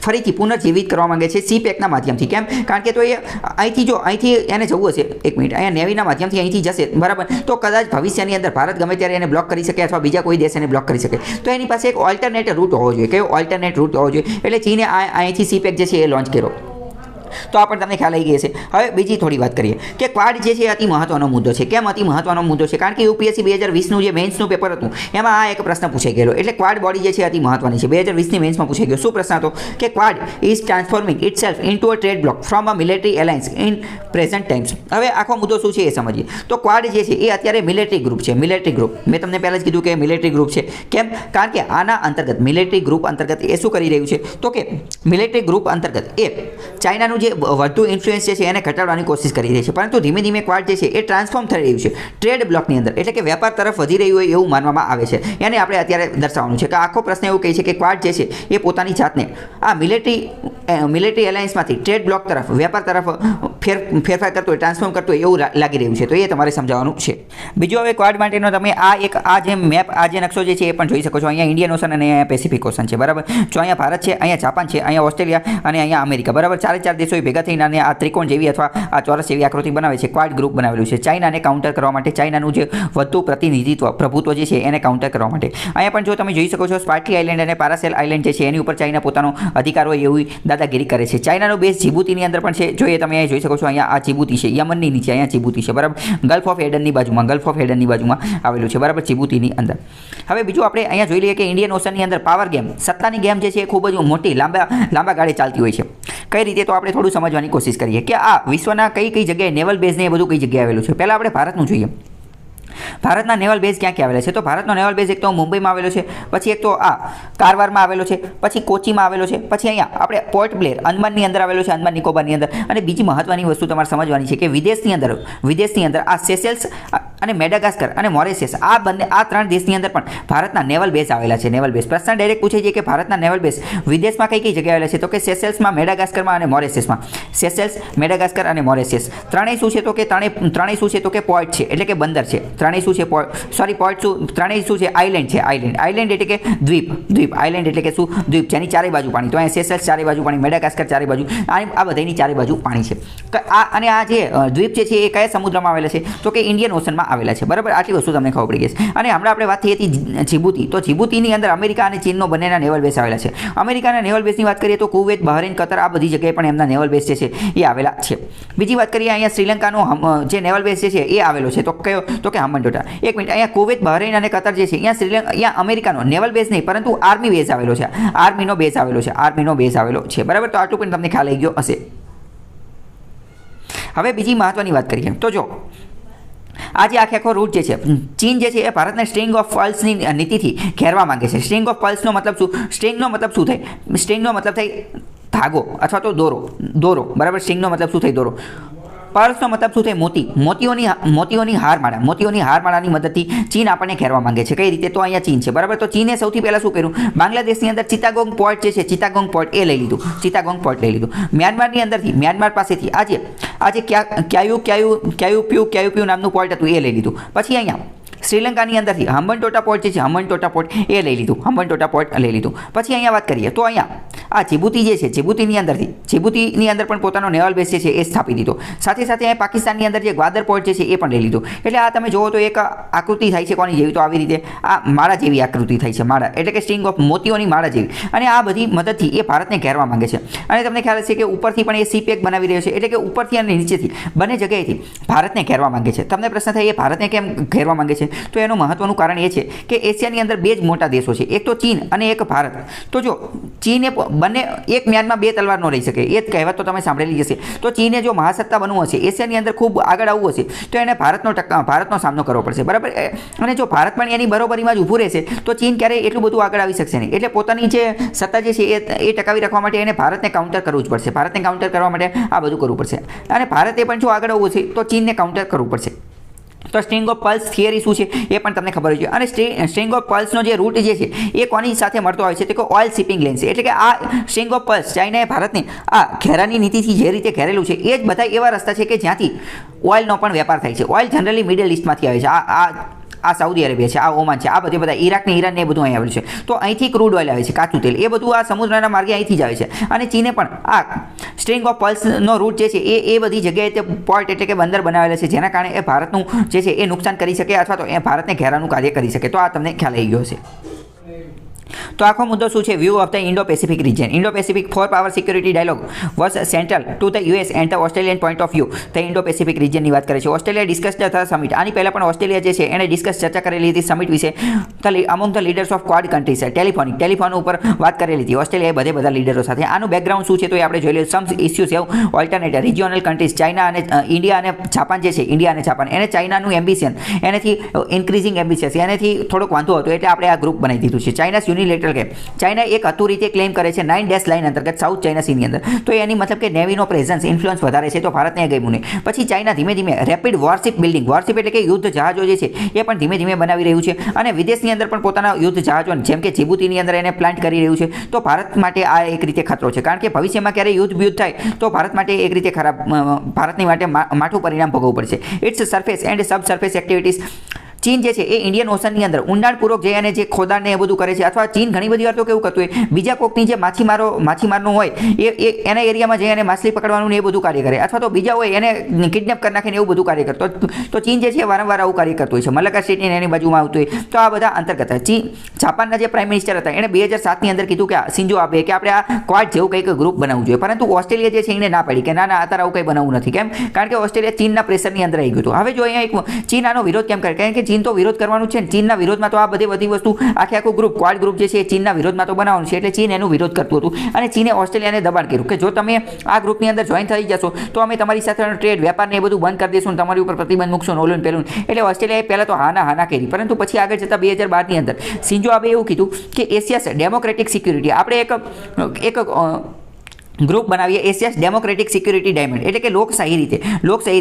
ફરીથી પુનર્જીવિત કરવા માંગે છે CPECના માધ્યમથી. કેમ? કારણ કે તો એ અહીંથી એને જવું હશે, એક મિનિટ, અહીંયા નેવીના માધ્યમથી અહીંથી જશે, બરાબર, તો કદાચ ભવિષ્યની અંદર ભારત ગમે ત્યારે એને બ્લોક કરી શકે અથવા બીજા કોઈ દેશ એને બ્લોક કરી શકે. તો એની પાસે એક ઓલ્ટરનેટ રૂટ હોવો જોઈએ. કયો ઓલ્ટરનેટ રૂટ હોવો જોઈએ? એટલે ચીને અહીંથી CPEC જે છે એ લોન્ચ કર્યો. તો આ પણ તમને ખ્યાલ આવી ગઈ છે. હવે બીજી થોડી વાત કરીએ કે ક્વાડ જે છે અતિ મહત્વનો મુદ્દો છે. કેમ અતિ મહત્વનો મુદ્દો છે? કારણ કે UPSC 2020નું જે મેન્સનું પેપર હતું એમાં આ એક પ્રશ્ન પૂછાઈ ગયેલો. એટલે ક્વાડ બોડી જે છે અતિ મહત્વની છે. 2020ની મેન્સમાં પૂછાઈ ગયો. શું પ્રશ્ન હતો? કે Quad is transforming itself into a trade block from a military alliance in present times. હવે આખો મુદ્દો શું છે એ સમજીએ. તો ક્વાડ જે છે એ અત્યારે મિલિટરી ગ્રુપ છે. મિલિટરી ગ્રુપ મેં તમને પહેલાં જ કીધું કે મિલિટરી ગ્રુપ છે. કેમ? કારણ કે આના અંતર્ગત મિલિટરી ગ્રુપ અંતર્ગત એ શું કરી રહ્યું છે? તો કે મિલિટરી ગ્રુપ અંતર્ગત એ ચાઇનાનું જે વધુ ઇન્ફ્લુઅન્સ જે છે એને ઘટાડવાની કોશિશ કરી રહી છે. પરંતુ ધીમે ધીમે ક્વાડ જે છે એ ટ્રાન્સફોર્મ થઈ રહ્યું છે ટ્રેડ બ્લોકની અંદર. એટલે કે વેપાર તરફ વધી રહ્યું હોય એવું માનવામાં આવે છે. એને આપણે અત્યારે દર્શાવવાનું છે કે આખો પ્રશ્ન એવું કહે છે કે ક્વાડ જે છે એ પોતાની જાતને આ મિલિટરી એલાયન્સમાંથી ટ્રેડ બ્લોક તરફ, વેપાર તરફ ફેરફાર કરતો હોય, ટ્રાન્સફોર્મ કરતો હોય એવું લાગી રહ્યું છે. તો એ તમારે સમજાવવાનું છે. બીજું હવે ક્વાડ માટેનો તમે આ જે મેપ, આ જે નકશો જે છે એ પણ જોઈ શકો છો. અહીંયા ઇન્ડિયન ઓશન અને અહીંયા પેસિફિક ઓશન છે, બરાબર. જો અહીંયા ભારત છે, અહીંયા જાપાન છે, અહીંયા ઓસ્ટ્રેલિયા અને અહીંયા અમેરિકા, બરાબર. 4 દેશો ભેગા થઈને અને આ ત્રિકોણ જેવી અથવા આ ચોરસ જેવી આકૃતિ બનાવે છે. ક્વાડ ગ્રુપ બનાવેલું છે ચાઇનાને કાઉન્ટર કરવા માટે. ચાઇનાનું જે વધુ પ્રભુત્વ જે છે એને કાઉન્ટર કરવા માટે. અહીંયા પણ જો તમે જોઈ શકો છો સ્પાર્ટી આઇલેન્ડ અને પારાસેલ આઇલેન્ડ જે છે એની ઉપર ચાઇના પોતાનો અધિકાર હોય એવી દાદાગીરી કરે છે. ચાઇનાનો બેઝ જીબુતીની અંદર પણ છે. જો એ તમે જોઈ શકો છો અહીંયા આ જીબુતી છે, યમનની નીચે અહીંયા જીબુતી છે, બરાબર. ગલ્ફ ઓફ એડનની બાજુમાં આવેલું છે, બરાબર, જીબુતીની અંદર. હવે બીજું આપણે અહીંયા જોઈ લઈએ કે ઇન્ડિયન ઓશનની અંદર પાવર ગેમ, સત્તાની ગેમ જે છે એ ખૂબ જ મોટી લાંબા ગાળે ચાલતી હોય છે. કઈ રીતે? તો આપણે થોડું સમજવાની કોશિશ કરીએ કે આ વિશ્વના કઈ જગ્યાએ નેવલ બેઝ ને એ બધું કઈ જગ્યાએ આવેલું છે. પહેલાં આપણે ભારતનું જોઈએ. ભારતના નેવલ બેઝ ક્યાં આવેલા છે? તો ભારતનો નેવલ બેઝ એક તો મુંબઈમાં આવેલો છે, પછી એક તો આ કારવારમાં આવેલો છે, પછી કોચીમાં આવેલો છે, પછી અહીંયા આપણે પોર્ટ બ્લેર અંદમાનની અંદર આવેલો છે, અંદમાન નિકોબારની અંદર. અને બીજી મહત્વની વસ્તુ તમારે સમજવાની છે કે વિદેશની અંદર આ સેશેલ્સ અને મેડાગાસ્કર અને મોરેશિયસ આ 3 દેશની અંદર પણ ભારતના નેવલ બેઝ આવેલા છે. નેવલ બેઝ પ્રશ્ન ડાયરેક્ટ પૂછે છે કે ભારતના નેવલ બેઝ વિદેશમાં કઈ જગ્યાએ આવેલા છે? તો કે સેશેલ્સમાં, મેડાગાસ્કરમાં અને મોરેશિયસમાં. સેશેલ્સ, મેડાગાસ્કર અને મોરેશિયસ ત્રણેય શું છે? તો કે ત્રણેય શું છે? તો કે પોર્ટ છે, એટલે કે બંદર છે. ત્રણેય શું છે પોર્ટ શું ત્રણેય શું છે આઇલેન્ડ છે આઇલેન્ડ એટલે કે દ્વીપ આઇલેન્ડ એટલે કે શું દ્વીપ જેની ચારે બાજુ પાણી તો અહીંયા સેશલ્સ ચારે બાજુ પાણી મેડાગાસ્કર ચારે બાજુ આ બધાની ચારે બાજુ પાણી છે અને આ જે દ્વીપ છે એ કયા સમુદ્રમાં આવેલા છે તો કે ઇન્ડિયન ઓશનમાં આવેલા છે બરાબર આટલી વસ્તુ તમને ખબર પડી ગઈ છે અને હમણાં આપણે વાત થઈ હતી જીબુતી તો જીબુતીની અંદર અમેરિકા અને ચીનનો બંનેના નેવલ બેઝ આવેલા છે અમેરિકાના નેવલ બેઝની વાત કરીએ તો કુવૈત બહરીન કતર આ બધી જગ્યાએ પણ એમના નેવલ બેઝ છે એ આવેલા છે બીજી વાત કરીએ અહીંયા શ્રીલંકાનો જે નેવલ બેઝ છે એ આવેલો છે તો કયો તો કે હમ્બનટોટા એક મિનિટ અહીંયા કુવૈત બહરીન અને કતર જે છે અહીંયા અમેરિકાનો નેવલ બેઝ નહીં પરંતુ આર્મી બેઝ આવેલો છે આર્મીનો બેઝ આવેલો છે બરાબર તો આટલું પણ તમને ખ્યાલ આવી ગયો હશે હવે બીજી મહત્વની વાત કરીએ તો જો આ જે આખો રૂટ જે છે ચીન જે છે એ ભારતને સ્ટ્રિંગ ઓફ પર્લ્સની નીતિથી ઘેરવા માંગે છે સ્ટ્રિંગ ઓફ પર્લ્સનો મતલબ શું સ્ટ્રિંગનો મતલબ શું થાય સ્ટ્રિંગનો મતલબ થાય ધાગો અથવા તો દોરો બરાબર સ્ટ્રિંગનો મતલબ શું થાય દોરો પર્લ્સનો મતલબ શું થાય મોતીઓની હારમાળાની મદદથી ચીન આપણને ઘેરવા માંગે છે કઈ રીતે તો અહીંયા ચીન છે બરાબર તો ચીને સૌથી પહેલાં શું કર્યું બાંગ્લાદેશની અંદર ચિત્તાગોંગ પોર્ટ જે છે ચિત્તાગોંગ પોર્ટ લઈ લીધું મ્યાનમારની અંદરથી મ્યાનમાર પાસેથી આજે ક્યાયુપ્યુ નામનું પોર્ટ હતું એ લઈ લીધું પછી અહીંયા શ્રીલંકાની અંદરથી હમ્બનટોટા પોર્ટ જે છે હમ્બનટોટા પોર્ટ એ લઈ લીધું પછી અહીંયા વાત કરીએ તો અહીંયા આ જીબુતી જે છે જીબુતીની અંદર પણ પોતાનો નેવલ બેઝ છે એ સ્થાપી દીધો સાથે અહીંયા પાકિસ્તાનની અંદર જે ગ્વાદર પોર્ટ જે છે એ પણ લઈ લીધો એટલે આ તમે જોવો તો એક આકૃતિ થાય છે કોની જેવી તો આવી રીતે આ માળા જેવી આકૃતિ થાય છે માળા એટલે કે સ્ટ્રિંગ ઓફ મોતીઓની માળા જેવી અને આ બધી મદદથી એ ભારતને ઘેરવા માંગે છે અને તમને ખ્યાલ હશે કે ઉપરથી પણ એ સી પેક બનાવી રહ્યો છે એટલે કે ઉપરથી અને નીચેથી બંને જગ્યાએથી ભારતને ઘેરવા માંગે છે તમને પ્રશ્ન થાય એ ભારતને કેમ ઘેરવા માંગે છે તો એનું મહત્વનું કારણ એ છે કે એશિયાની અંદર બે જ મોટા દેશો છે એક તો ચીન અને એક ભારત તો જો ચીને બંને એક મ્યાનમાં બે તલવાર ન રહી શકે એ જ કહેવત તો તમે સાંભળેલી જશે તો ચીને જો મહાસત્તા બનવું હશે એશિયાની અંદર ખૂબ આગળ આવવું હશે તો એને ભારતનો સામનો કરવો પડશે બરાબર અને જો ભારત પણ એની બરોબરીમાં જ ઊભું રહેશે તો ચીન ક્યારેય એટલું બધું આગળ આવી શકશે નહીં એટલે પોતાની જે સત્તા જે છે એ ટકાવી રાખવા માટે એને ભારતને કાઉન્ટર કરવું જ પડશે ભારતને કાઉન્ટર કરવા માટે આ બધું કરવું પડશે અને ભારતે પણ જો આગળ આવવું છે તો ચીનને કાઉન્ટર કરવું પડશે તો સ્ટ્રિંગ ઓફ પલ્સ થિયરી શું છે એ પણ તમને ખબર હોય છે અને સ્ટ્રિંગ ઓફ પલ્સનો જે રૂટ જે છે એ કોની સાથે મળતો હોય છે તો કે ઓઇલ શિપિંગ લેન છે એટલે કે આ સ્ટ્રિંગ ઓફ પલ્સ ચાઇનાએ ભારતને આ ઘેરાની નીતિથી જે રીતે ઘેરેલું છે એ જ બધા એવા રસ્તા છે કે જ્યાંથી ઓઇલનો પણ વેપાર થાય છે ઓઇલ જનરલી મિડલ ઇસ્ટમાંથી આવે છે આ સાઉદી અરેબિયા છે આ ઓમાન છે આ બધા ઈરાક ને ઈરાન ને એ બધું અહીં આવેલું છે તો અહીંથી ક્રૂડ ઓઇલ આવે છે કાચું તેલ એ બધું આ સમુદ્રના માર્ગે અહીંથી જ આવે છે અને ચીને પણ આ સ્ટ્રિંગ ઓફ પલ્સનો રૂટ જે છે એ બધી જગ્યાએ તે પોર્ટ એટલે કે બંદર બનાવેલા છે જેના કારણે એ ભારતનું જે છે એ નુકસાન કરી શકે અથવા તો એ ભારતને ઘેરાનું કાર્ય કરી શકે તો આ તમને ખ્યાલ આવી ગયો હશે તો આખો મુદ્દો શું છે view of the Indo Pacific region Indo Pacific four power security dialogue was central to the US and the Australian point of view the Indo Pacific રિજનની વાત કરે છે ઓસ્ટ્રેલિયા ડિસ્કસ ધ સમિટ આની પહેલાં પણ ઓસ્ટ્રેલિયા જે છે એને ડિસ્કસ ચર્ચા કરેલી હતી સમિટ વિશે among the leaders of Quad countries telephone ઉપર વાત કરેલી હતી ઓસ્ટ્રેલિયાએ બધા લીડરો સાથે આનું બેકગ્રાઉન્ડ શું છે તો એ આપણે જોઈ લઈએ some issues have alternate regional countries China અને ઇન્ડિયા અને જાપાન જે છે ઇન્ડિયા અને જાપાન એને ચાઇનાનું એમ્બિશન એનાથી ઇન્ક્રીઝિંગ એમ્બિશિયસ એનાથી થોડોક વાંધો હતો એટલે આપણે આ ગ્રુપ બનાવી દીધું છે ચાઇનાસ યુનિલેટરલ કેમ ચાઇના એક હતું રીતે ક્લેમ કરે છે 9 ડેશ લાઇન અંતર્ગત સાઉથ ચાઇના સીની અંદર તો એની મતલબ કે નેવીનો પ્રેઝન્સ ઇન્ફ્લુઅન્સ વધારે છે તો ભારતને ગમ્યું નહીં પછી ચાઇના ધીમે ધીમે રેપિડ વોરશિપ બિલ્ડિંગ વોરશિપ એટલે કે યુદ્ધ જહાજો જે છે એ પણ ધીમે ધીમે બનાવી રહ્યું છે અને વિદેશની અંદર પણ પોતાના યુદ્ધ જહાજો જેમ કે જીબુતીની અંદર એને પ્લાન્ટ કરી રહ્યું છે તો ભારત માટે આ એક રીતે ખતરો છે કારણ કે ભવિષ્યમાં ક્યારે યુદ્ધ થાય તો ભારત માટે એક રીતે ખરાબ ભારતની માટે માઠું પરિણામ ભોગવવું પડશે it's surface and sub surface activities ચીન જે છે એ ઇન્ડિયન ઓશનની અંદર ઊંડાણપૂર્વક જઈ અને જે ખોદાણને એ બધું કરે છે અથવા ચીન ઘણી બધી વાર તો કેવું કરતું હોય બીજા કોકની જે માછીમારનું હોય એ એના એરિયામાં જઈ અને માછલી પકડવાનું ને એ બધું કાર્ય કરે અથવા તો બીજા હોય એને કિડનેપ કરી નાખીને એવું બધું કાર્ય કરતો તો ચીન જે છે વારંવાર આવું કાર્ય કરતું હોય છે મલાકા સ્ટેટની એની બાજુમાં આવતું હોય તો આ બધા અંતર્ગત ચીન જાપાનના જે પ્રાઇમ મિનિસ્ટર હતા એણે 2007ની અંદર કીધું કે શિન્ઝો આબે કે આપણે આ ક્વાડ જેવું કંઈક ગ્રુપ બનાવવું જોઈએ પરંતુ ઓસ્ટ્રેલિયા જે છે એને ના પાડી કે ના અત્યારે આવું કંઈ બનાવવું નથી કેમ કારણ કે ઓસ્ટ્રેલિયા ચીનના પ્રેશરની અંદર આવી ગયું હતું હવે જો અહીંયા એક ચીન આનો વિરોધ કેમ કરે કારણ કે ચીન તો વિરોધ કરવાનું છે ચીનના વિરોધમાં તો આ બધી વસ્તુ આખું ગ્રુપ ક્વાડ ગ્રુપ જે છે એ ચીનના વિરોધમાં તો બનાવવાનું છે એટલે ચીન એનું વિરોધ કરતું હતું અને ચીને ઓસ્ટ્રેલિયાને દબાણ કર્યું કે જો તમે આ ગ્રુપની અંદર જોઈન થઈ જશો તો અમે તમારી સાથે ટ્રેડ વેપારને એ બધું બંધ કરી દઈશું તમારી ઉપર પ્રતિબંધ મૂકશું ઓલું પેલું એટલે ઓસ્ટ્રેલિયાએ પહેલાં તો હાના કરી પરંતુ પછી આગળ જતાં 2012ની અંદર શિન્ઝો આબે એવું કીધું કે એશિયા ડેમોક્રેટિક સિક્યુરિટી આપણે એક ગ્રુપ બનાવીએ એશિયાસ ડેમોક્રેટિક સિક્યુરિટી ડાયમંડ, એટલે કે લોકશાહી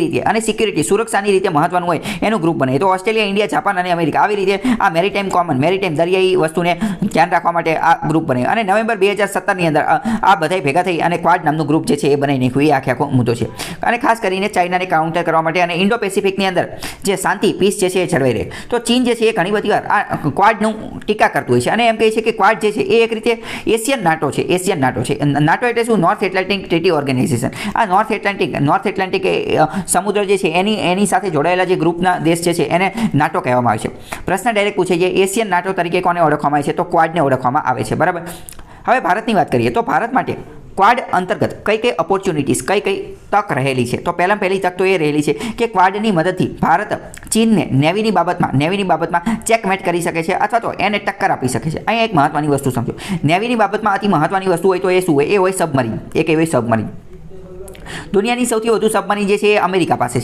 રીતે અને સિક્યુરિટી સુરક્ષાની રીતે મહત્વનું હોય એનું ગ્રુપ બને. તો ઓસ્ટ્રેલિયા, ઇન્ડિયા, જાપાન અને અમેરિકા આવી રીતે આ મેરીટાઈમ દરિયાઈ વસ્તુને ધ્યાન રાખવા માટે આ ગ્રુપ બને. અને નવેમ્બર 2017ની અંદર આ બધાય ભેગા થઈ અને ક્વાડ નામનું ગ્રુપ જે છે એ બનાવી નાખ્યું. એ આખો મુદ્દો છે. અને ખાસ કરીને ચાઇનાને કાઉન્ટર કરવા માટે અને ઇન્ડો પેસિફિકની અંદર જે શાંતિ પીસ જે છે એ જળવાઈ રહે. તો ચીન જે છે એ ઘણી બધી વાર આ ક્વાડનું ટીકા કરતું હોય છે અને એમ કહે છે કે ક્વાડ જે છે એ એક રીતે એશિયન નાટો છે. નાટો એટલે શું? North Atlantic Treaty Organization. આ નોર્થ એટલાન્ટિક સમુદ્ર જે છે એની સાથે જોડાયેલા જે ગ્રુપના દેશ જે છે એને નાટો કહેવામાં આવે છે. પ્રશ્ન ડાયરેક્ટ પૂછે છે એશિયન નાટો તરીકે કોને ઓળખવામાં આવે છે? તો ક્વાડને ઓળખવામાં આવે છે. બરાબર. હવે ભારતની વાત કરીએ તો ભારત માટે ક્વાડ અંતર્ગત કઈ ઓપોર્ચ્યુનિટીઝ, કઈ તક રહેલી છે? તો પહેલી તક તો એ રહેલી છે કે ક્વાડની મદદથી ભારત ચીનને નેવીની બાબતમાં ચેકમેટ કરી શકે છે અથવા તો એને ટક્કર આપી શકે છે. અહીંયા એક મહત્વની વસ્તુ સમજો. નેવીની બાબતમાં અતિ મહત્વની વસ્તુ હોય તો એ શું હોય? એ હોય સબમરીન. એક એવી સબમરીન. દુનિયાની સૌથી વધુ સબમરીન જે છે એ અમેરિકા પાસે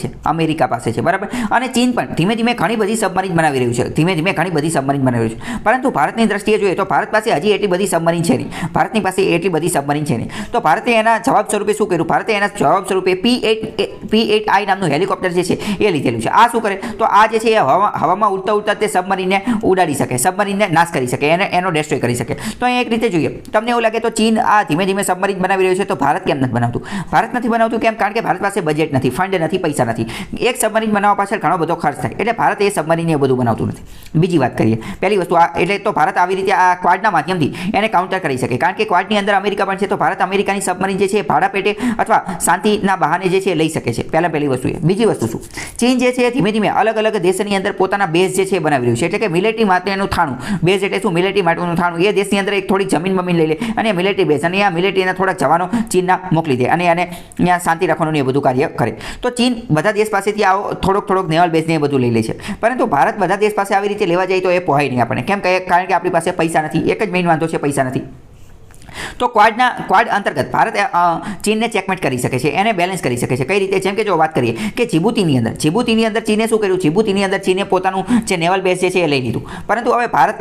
છે. બરાબર. અને ચીન પણ ધીમે ધીમે ઘણી બધી સબમરીન બનાવી રહ્યું છે. પરંતુ ભારતની દ્રષ્ટિએ જોઈએ તો ભારત પાસે હજી એટલી બધી સબમરીન છે નહીં. તો ભારતે એના જવાબ સ્વરૂપે શું કર્યું? ભારતે એના જવાબ સ્વરૂપે P-8I નામનું હેલિકોપ્ટર જે છે એ લીધેલું છે. આ શું કરે? તો આ જે છે એ હવામાં ઉડતા તે સબમરીનને ઉડાડી શકે, સબમરીનને નાશ કરી શકે, એનો ડેસ્ટ્રોય કરી શકે. તો અહીંયા એક રીતે જોઈએ, તમને એવું લાગે તો ચીન આ ધીમે ધીમે સબમરીન બનાવી રહ્યું છે, તો ભારત કેમ નથી બનાવતું? ભારત નથી બનાવતું કેમ? કારણ કે ભારત પાસે બજેટ નથી, ફંડ નથી, પૈસા નથી. એક સબમરીન બનાવવા પાછળ ઘણો બધો ખર્ચ થાય, એટલે ભારત એ સબમરીન એ બધું બનાવતું નથી. બીજી વાત કરીએ, પહેલી વસ્તુ આ, એટલે તો ભારત આવી રીતે આ ક્વાડના માધ્યમથી એને કાઉન્ટર કરી શકે, કારણ કે ક્વાડની અંદર અમેરિકા પણ છે. તો ભારત અમેરિકાની સબમરીન જે છે એ ભાડા પેટે અથવા શાંતિના બહાને જે છે એ લઈ શકે છે. પહેલી વસ્તુ એ. બીજી વસ્તુ શું? ચીન જે છે ધીમે ધીમે અલગ અલગ દેશની અંદર પોતાના બેઝ જે છે એ બનાવી રહ્યું છે, એટલે કે મિલિટરી માટેનું થાણું. બેઝ એટલે શું? મિલિટરી માટેનું થાણું. એ દેશની અંદર એક થોડીક જમીન લઈ લે અને મિલિટરી બેઝ, અને આ મિલિટરીના થોડાક જવાનો ચીનના મોકલી દે અને ત્યાં શાંતિ રાખવાનું એ બધું કાર્ય કરે. તો ચીન બધા દેશ પાસેથી આવો થોડોક નેવલ બેઝ ને એ બધું લઈ લે છે. પરંતુ ભારત બધા દેશ પાસે આવી રીતે લેવા જાય તો એ પોહાય નહીં આપણને. કેમ? કારણ કે આપણી પાસે પૈસા નથી. એક જ મેઇન વાંધો છે, પૈસા નથી. તો ક્વાડ અંતર્ગત ભારત ચીનને ચેકમેટ કરી શકે છે, એને બેલેન્સ કરી શકે છે. કઈ રીતે? જેમ કે જો વાત કરીએ કે જીબુતીની અંદર ચીને શું કર્યું? જીબુતીની અંદર ચીને પોતાનું જે નેવલ બેઝ છે એ લઈ લીધું. પરંતુ હવે ભારત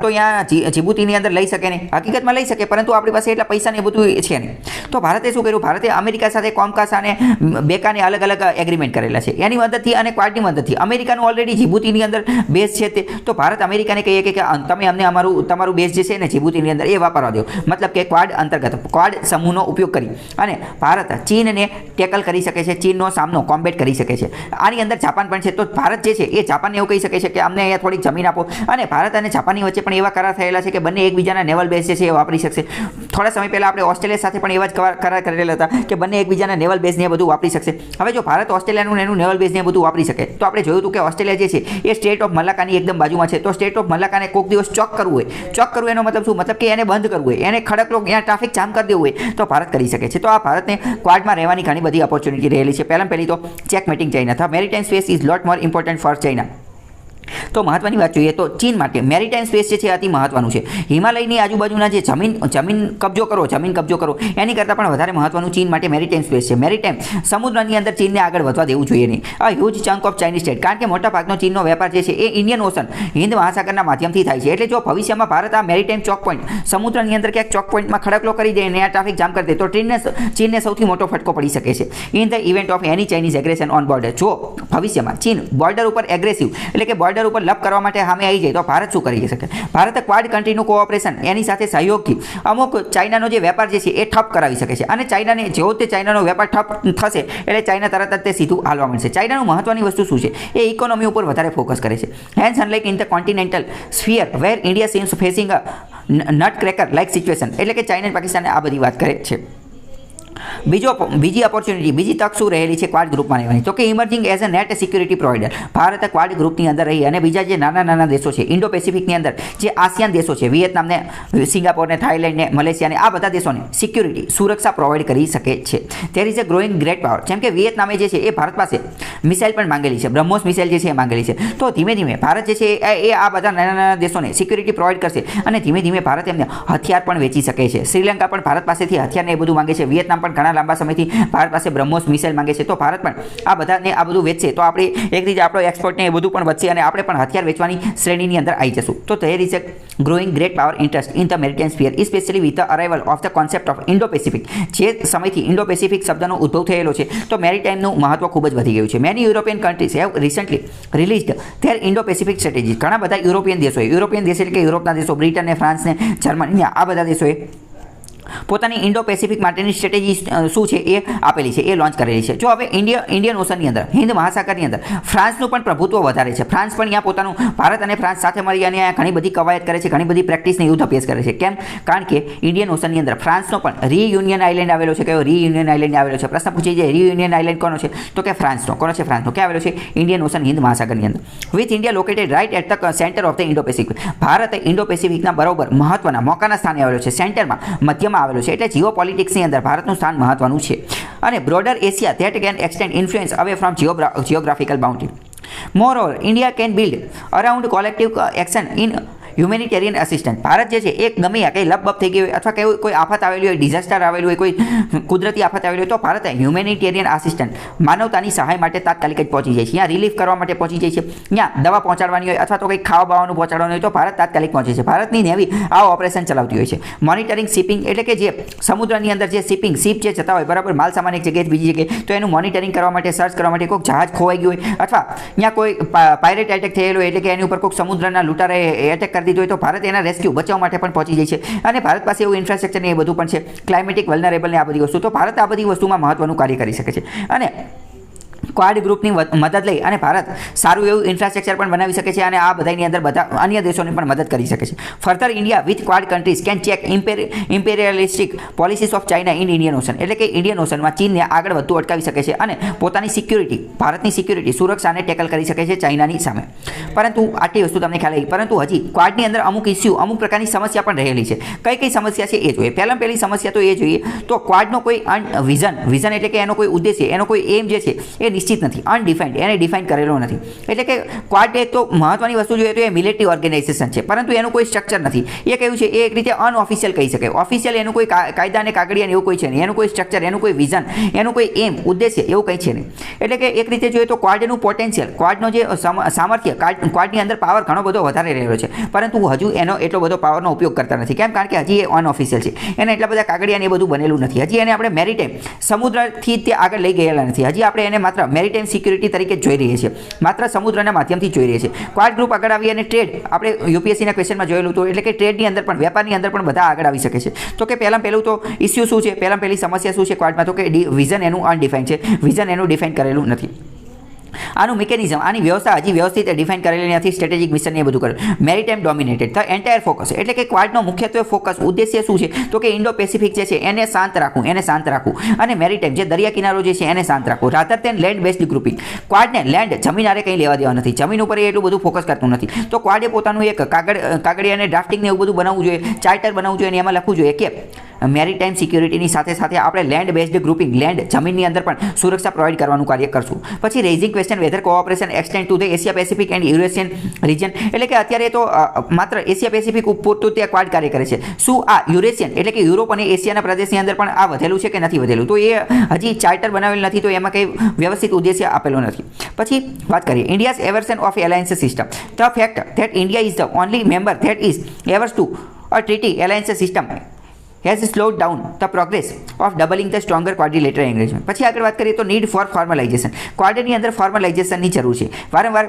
તો અહીંયા જીબુતીની અંદર લઈ શકે નહીં. હકીકતમાં લઈ શકે, પરંતુ આપણી પાસે એટલા પૈસા ને એ બધું છે નહીં. તો ભારતે શું કર્યું? ભારતે અમેરિકા સાથે કોમકાસ અને બેકાને અલગ એગ્રીમેન્ટ કરેલા છે. એની મદદથી અને ક્વાડની મદદથી અમેરિકાનું ઓલરેડી જીબુતીની અંદર બેઝ છે તે, તો ભારત અમેરિકાને કહીએ કે તમે અમને તમારું બેઝ જે છે ને જીબુતીની અંદર એ વાપરવા દો. મતલબ કે ક્વાડ અંતર્ગત ક્વાડ સમૂહનો ઉપયોગ કરી અને ભારત ચીનને ટેકલ કરી શકે છે, ચીનનો સામનો કોમ્બેટ કરી શકે છે. આની અંદર જાપાન પણ છે. તો ભારત જે છે એ જાપાનને એવું કહી શકે છે કે અમને અહીંયા થોડીક જમીન આપો. અને ભારત અને જાપાનની વચ્ચે પણ એવા કરાર થયેલા છે કે બંને એકબીજાના નેવલ બેઝ જે છે એ વાપરી શકશે. થોડા સમય પહેલાં આપણે ઓસ્ટ્રેલિયા સાથે પણ એવા જ કરાર કરેલા હતા કે બંને એકબીજાના નેવલ બેઝને બધું વાપરી શકશે. હવે જો ભારત ઓસ્ટ્રેલિયાનું એનું નેવલ બેઝને બધું વાપરી શકે, તો આપણે જોયું હતું કે ઓસ્ટ્રેલિયા જે છે એ સ્ટેટ ઓફ મલાકાની એકદમ બાજુમાં છે. તો સ્ટેટ ઓફ મલાકાને કોઈક દિવસ ચોક કરવું એનો મતલબ શું? મતલબ કે એને બંધ કરવું હોય, એને ખડકલો ત્યાં ટ્રાફિક જામ કરી દેવું હોય તો ભારત કરી શકે છે. તો આ ભારતને ક્વાડમાં રહેવાની ઘણી બધી ઓપોર્ચ્યુનિટી રહેલી છે. પહેલી તો ચેક મેટિંગ ચાઇના था. Maritime space is lot more important for China. તો મહત્વની વાત જોઈએ તો ચીન માટે મેરીટાઈમ સ્પેસ જે છે અતિ મહત્વનું છે. હિમાલયની આજુબાજુના જે જમીન કબજો કરો એની કરતાં પણ વધારે મહત્વનું ચીન માટે મેરીટાઈમ સ્પેસ છે. મેરીટાઈમ સમુદ્રની અંદર ચીનને આગળ વધવા દેવું જોઈએ નહીં. આ huge chunk of Chinese state, કારણ કે મોટા ભાગનો ચીનનો વેપાર જે છે એ ઇન્ડિયન ઓશન, હિન્દ મહાસાગરના માધ્યમથી થાય છે. એટલે જો ભવિષ્યમાં ભારત આ મેરીટાઈમ ચોક પોઈન્ટ, સમુદ્રની અંદર ક્યાંક ચોક પોઈન્ટમાં ખડકલો કરી દે અને આ ટ્રાફિક જામ કરી દે તો ચીનને સૌથી મોટો ફટકો પડી શકે છે. In the event of any Chinese aggression on border. જો ભવિષ્યમાં ચીન બોર્ડર ઉપર એગ્રેસિવ, એટલે કે બોર્ડર ઉપર લપ કરવા માટે સામે આવી જાય તો ભારત શું કરી શકે? ભારત ક્વાડ કન્ટ્રીનું કોઓપરેશન, એની સાથે સહયોગથી અમુક ચાઇનાનો જે વેપાર જે છે એ ઠપ કરાવી શકે છે. અને ચાઇનાનો વેપાર ઠપ થશે એટલે ચાઇના તરત જ તે સીધું હાલવા મળશે. ચાઇનાનું મહત્વની વસ્તુ શું છે? એ ઇકોનોમી ઉપર વધારે ફોકસ કરે છે. Hence unlike in the continental sphere where India seems facing a nut cracker like situation. એટલે કે ચાઇના અને પાકિસ્તાન આ બધી વાત કરે છે. બીજી ઓપોર્ચ્યુનિટી, બીજી તક શું રહેલી છે ક્વાડ ગ્રુપમાં રહેવાની? તો કે emerging as a net security provider. Bharat Quad ગ્રુપની અંદર રહી અને બીજા જે નાના દેશો છે ઇન્ડો પેસિફિકની અંદર, જે આસિયાન દેશો છે, વિયેતનામને, સિંગાપોરને, થાઇલેન્ડને, મલેશિયાને, આ બધા દેશોને સુરક્ષા પ્રોવાઈડ કરી શકે છે. There is a growing great power. જેમ કે વિયેતનામે જે છે એ ભારત પાસે મિસાઇલ પણ માંગેલી છે, બ્રહ્મોસ મિસાઇલ જે છે એ માંગેલી છે. તો ધીમે ધીમે ભારત જે છે એ આ બધા નાના દેશોને સિક્યુરિટી પ્રોવાઈડ કરશે અને ધીમે ધીમે ભારત એમને હથિયાર પણ વેચી શકે છે. શ્રીલંકા પણ ભારત પાસેથી હથિયારને એ બધું માંગે છે. વિયેતનામ પણ ઘણા ઘણા લાંબા સમયથી ભારત પાસે બ્રહ્મોસ મિસાઇલ માંગે છે, તો ભારત પણ આ બધાને આ બધું વેચશે તો આપણે એક રીતે આપણો એક્સપોર્ટને એ બધું પણ વધશે અને આપણે પણ હથિયાર વેચવાની શ્રેણીની અંદર આવી જશું. તો there is a growing great power interest in the maritime sphere, especially with the arrival of the concept of Indo-Pacific. જે સમયથી ઇન્ડો પેસિફિક શબ્દનો ઉદ્ભવ થયેલો છે તો મેરીટાઈમનું મહત્વ ખૂબ જ વધી ગયું છે. Many European countries have recently released there Indo Pacific strategy. ઘણા બધા યુરોપિયન દેશો એટલે કે યુરોપના દેશો, બ્રિટન ને ફ્રાન્સ ને જર્મની, આ બધા દેશોએ પોતાની ઇન્ડો પેસિફિક માટેની સ્ટ્રેટેજી શું છે એ આપેલી છે, એ લોન્ચ કરેલી છે. જો હવે ઇન્ડિયન ઓશનની અંદર, હિન્દ મહાસાગરની અંદર ફ્રાન્સનું પણ પ્રભુત્વ વધારે છે. ફ્રાન્સ પણ અહીંયા પોતાનું, ભારત અને ફ્રાન્સ સાથે મળી અને અહીંયા ઘણી બધી કવાયત કરે છે, ઘણી બધી પ્રેક્ટિસને યુદ્ધ અભ્યાસ કરે છે. કેમ? કારણ કે ઇન્ડિયન ઓશનની અંદર ફ્રાન્સનો પણ રીયુનિયન આઇલેન્ડ આવેલો છે. કયો? રીયુનિયન આઇલેન્ડ આવેલો છે. પ્રશ્ન પૂછી જાય રીયુનિયન આઇલેન્ડ કોનો છે? તો કે ફ્રાન્સનો. કોનો છે? ફ્રાન્સનો. ક્યાં આવેલો છે? ઇન્ડિયન ઓશન, હિન્દ મહાસાગરની અંદર. With India located right at the centre of the Indo Pacific. Bharat Indo પેસિફિકના બરોબર મહત્વના મોકાના સ્થાને આવેલો છે, સેન્ટરમાં, મધ્યમાં આવેલો છે. એટલે જીઓ પોલિટિક્સની અંદર ભારતનું સ્થાન મહત્વનું છે. અને broader Asia that can extend influence away from geographical boundary. Moreover India can build around collective action in humanitarian assistance. Bharat જે છે એ ગમે કંઈ લપબપ થઈ ગઈ હોય અથવા કોઈ આફત આવેલી હોય, ડિઝાસ્ટર આવેલું હોય, કોઈ કુદરતી આફત આવેલી હોય તો ભારત હ્યુમેનિટેરિયન આસિસ્ટન્ટ, માનવતાની સહાય માટે તાત્કાલિક જ પહોંચી જાય છે. ત્યાં રિલીફ કરવા માટે પહોંચી જાય છે. ત્યાં દવા પહોંચાડવાની હોય અથવા તો કંઈક ખાવા બાવાનું પહોંચાડવાનું હોય તો ભારત તાત્કાલિક પહોંચે છે. ભારતની નેવી આ ઓપરેશન ચલાવતી હોય છે. મોનિટરિંગ શિપિંગ એટલે કે જે સમુદ્રની અંદર જે શિપ જે જતા હોય, બરાબર, માલ સામાન એક જગ્યાએ બીજી જગ્યાએ, તો એનું મોનિટરિંગ કરવા માટે, સર્ચ કરવા માટે કોઈક જહાજ ખોવાઈ ગયું હોય અથવા ત્યાં કોઈ પાયરેટ એટેક થયેલો હોય એટલે કે એની ઉપર કોઈક સમુદ્રના લૂંટારે એટેક કરી દીધો હોય તો ભારત એના રેસ્ક્યુ બચાવવા માટે પણ પહોંચી જાય છે. અને ભારત પાસે એવું ઇન્ફ્રાસ્ટ્રક્ચર ને એ બધું પણ છે, ક્લાઇમેટિક વલ્નરેબલ ને આ બધી વસ્તુ, તો ભારત આ બધી વસ્તુમાં મહત્વનું કાર્ય કરી શકે છે. અને ક્વાડ ગ્રુપની મદદ લઈ અને ભારત સારું એવું ઇન્ફ્રાસ્ટ્રક્ચર પણ બનાવી શકે છે અને આ બધાની અંદર બધા અન્ય દેશોની પણ મદદ કરી શકે છે. Further India with Quad countries can check imperialistic policies of China in Indian Ocean. એટલે કે ઇન્ડિયન ઓશનમાં ચીનને આગળ વધતું અટકાવી શકે છે અને પોતાની સિક્યુરિટી, ભારતની સિક્યુરિટી, સુરક્ષાને ટેકલ કરી શકે છે ચાઇનાની સામે. પરંતુ આટલી વસ્તુ તમને ખ્યાલ આવી, પરંતુ હજી ક્વાડની અંદર અમુક ઇસ્યુ, અમુક પ્રકારની સમસ્યા પણ રહેલી છે. કઈ સમસ્યા છે એ જોઈએ. પહેલી સમસ્યા તો એ જોઈએ તો ક્વાડનો કોઈ વિઝન એટલે કે એનો કોઈ ઉદ્દેશ્ય, એનો કોઈ એમ જે છે એ નિશ્ચિત નથી, અનડિફાઇન્ડ, એને ડિફાઇન કરેલો નથી. એટલે કે ક્વાડ એક તો મહત્વની વસ્તુ જોઈએ તો એ મિલિટરી ઓર્ગેનાઇઝેશન છે, પરંતુ એનું કોઈ સ્ટ્રક્ચર નથી. એ કેવું છે? એ એક રીતે અનઓફિશિયલ કહી શકાય. ઓફિશિયલ એનું કોઈ કાયદા અને કાગળિયા એવું કોઈ છે નહીં, એનું કોઈ સ્ટ્રક્ચર, એનું કોઈ વિઝન, એનું કોઈ એમ, ઉદ્દેશ્ય એવું કંઈ છે નહીં. એટલે કે એક રીતે જોઈએ તો ક્વાડનું પોટેન્શિયલ, ક્વાડનો જે સામર્થ્ય, ક્વાડની અંદર પાવર ઘણો બધો વધારે રહેલો છે, પરંતુ હજુ એનો એટલો બધો પાવરનો ઉપયોગ કરતા નથી. કેમ? કારણ કે હજી એ અનઓફિશિયલ છે, એને એટલા બધા કાગળિયા એ બધું બનેલું નથી. હજી એને આપણે મેરીટાઈમ, સમુદ્રથી તે આગળ લઈ ગયેલા નથી. હજી આપણે એને માત્ર મેરીટાઈમ સિક્યુરિટી તરીકે જોઈ રહીએ છીએ, માત્ર સમુદ્રના માધ્યમથી જોઈ રહીએ છીએ. ક્વાડ ગ્રુપ આગળ આવી અને ટ્રેડ, આપણે યુપીએસસીના ક્વેશ્ચનમાં જોયેલું હતું, એટલે કે ટ્રેડની અંદર પણ, વેપારની અંદર પણ બધા આગળ આવી શકે છે. તો કે પહેલું તો ઇસ્યુ શું છે? પહેલી સમસ્યા શું છે ક્વાડમાં? તો કે વિઝન એનું અનડિફાઇન છે, વિઝન એનું ડિફાઇન કરેલું નથી. આનું મિકેનિઝમ, આની વ્યવસ્થા હજી વ્યવસ્થિત ડિફાઇન કરેલી નથી. સ્ટ્રેટેજિક મિશન એ બધું કરે. Maritime dominated the entire focus, એટલે કે ક્વાડનો મુખ્યત્વે ફોકસ, ઉદ્દેશ્ય શું છે? તો કે ઇન્ડો પેસિફિક જે છે એને શાંત રાખવું, અને મેરીટાઈમ જે દરિયા કિનારો જે છે એને શાંત રાખવું. Rather than land based grouping. ક્વાડને લેન્ડ, જમીન આરે કંઈ લેવા દેવા નથી, જમીન ઉપર એ એટલું બધું ફોકસ કરતું નથી. તો ક્વાડે પોતાનું એક કાગળિયા અને ડ્રાફ્ટિંગ ને એવું બધું બનાવવું જોઈએ, ચાર્ટર બનાવવું જોઈએ અને એમાં લખવું જોઈએ કે મેરીટાઈમ સિક્યુરિટીની સાથે સાથે આપણે લેન્ડ બેઝડ ગ્રુપિંગ, લેન્ડ, જમીનની અંદર પણ સુરક્ષા પ્રોવાઈડ કરવાનું કાર્ય કરશું. પછી raising question whether cooperation extend to the Asia Pacific and Eurasian region. એટલે કે અત્યારે તો માત્ર એશિયા પેસિફિક પૂરતું તે ક્વાડ કાર્ય કરે છે. શું આ યુરેશિયન એટલે કે યુરોપ અને એશિયાના પ્રદેશની અંદર પણ આ વધેલું છે કે નથી વધેલું? તો એ હજી ચાર્ટર બનાવેલ નથી, તો એમાં કંઈ વ્યવસ્થિત ઉદ્દેશ્ય આપેલો નથી. પછી વાત કરીએ India's aversion of alliance system. The fact that India is the only member that is averse to a treaty alliance system has slowed down the progress of doubling the stronger quadrilateral engagement. પછી આગળ વાત કરીએ તો need four formalisation. ક્વાડની અંદર ફોર્મલાઇઝેશનની જરૂર છે. વારંવાર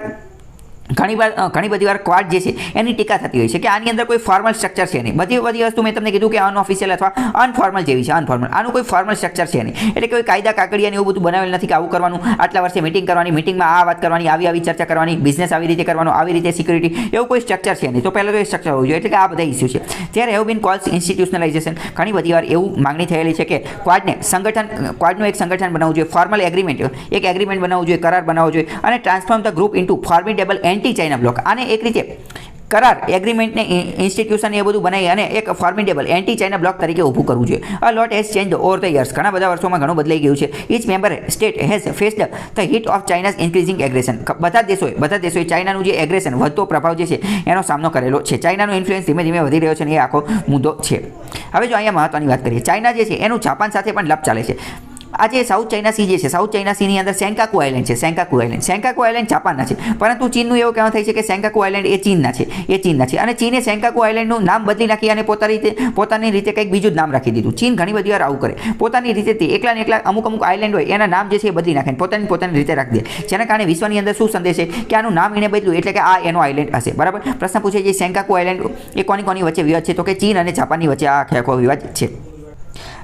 ઘણી બધી વાર ક્વાડ જે છે એની ટીકા થતી હોય છે કે આની અંદર કોઈ ફોર્મલ સ્ટ્રક્ચર છે નહીં. બધી વસ્તુ મેં તમને કીધું કે અનઓફિશિયલ અથવા અનફોર્મલ જેવી છે, અનફોર્મલ. આનું કોઈ ફોર્મલ સ્ટ્રક્ચર છે નહીં, એટલે કોઈ કાયદા કાગળિયા એવું બધું બનાવેલ નથી કે આવું કરવાનું, આટલા વર્ષે મિટિંગ કરવાની, મિટિંગમાં આ વાત કરવાની, આવી ચર્ચા કરવાની, બિઝનેસ આવી રીતે કરવાનો, આવી રીતે સિક્યુરિટી, એવું કોઈ સ્ટ્રક્ચર છે નહીં. તો પહેલાં તો એ સ્ટ્રક્ચર હોવું જોઈએ. એટલે કે આ બધા ઇસ્યુ છે. ત્યારે હેવ બીન કોલ્સ ઇન્સ્ટિટ્યુશનલાઇઝેશન. ઘણી બધી વાર એવું માંગણી થયેલી છે કે ક્વાડનું એક સંગઠન બનાવવું જોઈએ, ફોર્મલ એગ્રીમેન્ટ, એક એગ્રીમેન્ટ બનાવવું જોઈએ, કરાર બનાવવો જોઈએ અને transform the group into formidable anti China bloc. આને એક રીતે કરાર એગ્રીમેન્ટને ઇન્સ્ટિટ્યુશન એ બધું બનાવી અને એક ફોર્મિડેબલ એન્ટી ચાઇના બ્લોક તરીકે ઊભું કરવું જોઈએ. A lot has change over the years. ઘણા બધા વર્ષોમાં ઘણું બદલાઈ ગયું છે. Each member state has faced the hit of China's increasing aggression. બધા દેશોએ ચાઇનાનું જે એગ્રેશન વધતો પ્રભાવ જે છે એનો સામનો કરેલો છે. ચાઇનાનો ઇન્ફ્લુઅન્સ ધીમે ધીમે વધી રહ્યો છે અને એ આખો મુદ્દો છે. હવે જો અહીંયા મહત્વની વાત કરીએ, ચાઇના જે છે એનું જાપાન સાથે પણ લપ ચાલે છે. આ જે સાઉથ ચાઇના સી જે છે, સાઉથ ચાઇના સીની અંદર સેન્કાકુ આઇલેન્ડ છે. સેન્કાકુ આઇલેન્ડ જાપાનના છે, પરંતુ ચીનનું એવું કહેવાનું થાય છે કે સેન્કાકુ આઇલેન્ડ એ ચીનના છે અને ચીને સેન્કાકુ આઇલેન્ડનું નામ બદલી નાખી અને પોતાની રીતે કંઈક બીજું જ નામ રાખી દીધું. ચીન ઘણી બધી વાર આવું કરે, પોતાની રીતે તે એકલા અમુક આઇલેન્ડ હોય એના નામ જે છે એ બદલી નાખે, પોતાની રીતે રાખી દે, જેના કારણે વિશ્વની અંદર શું સંદેશ છે કે આનું નામ એને બદલ્યું એટલે કે આ એનો આઇલેન્ડ હશે. બરાબર. પ્રશ્ન પૂછે છે સેન્કાકુ આઇલેન્ડ એ કોની વચ્ચે વિવાદ છે? તો કે ચીન અને જાપાનની વચ્ચે આ આખો વિવાદ છે.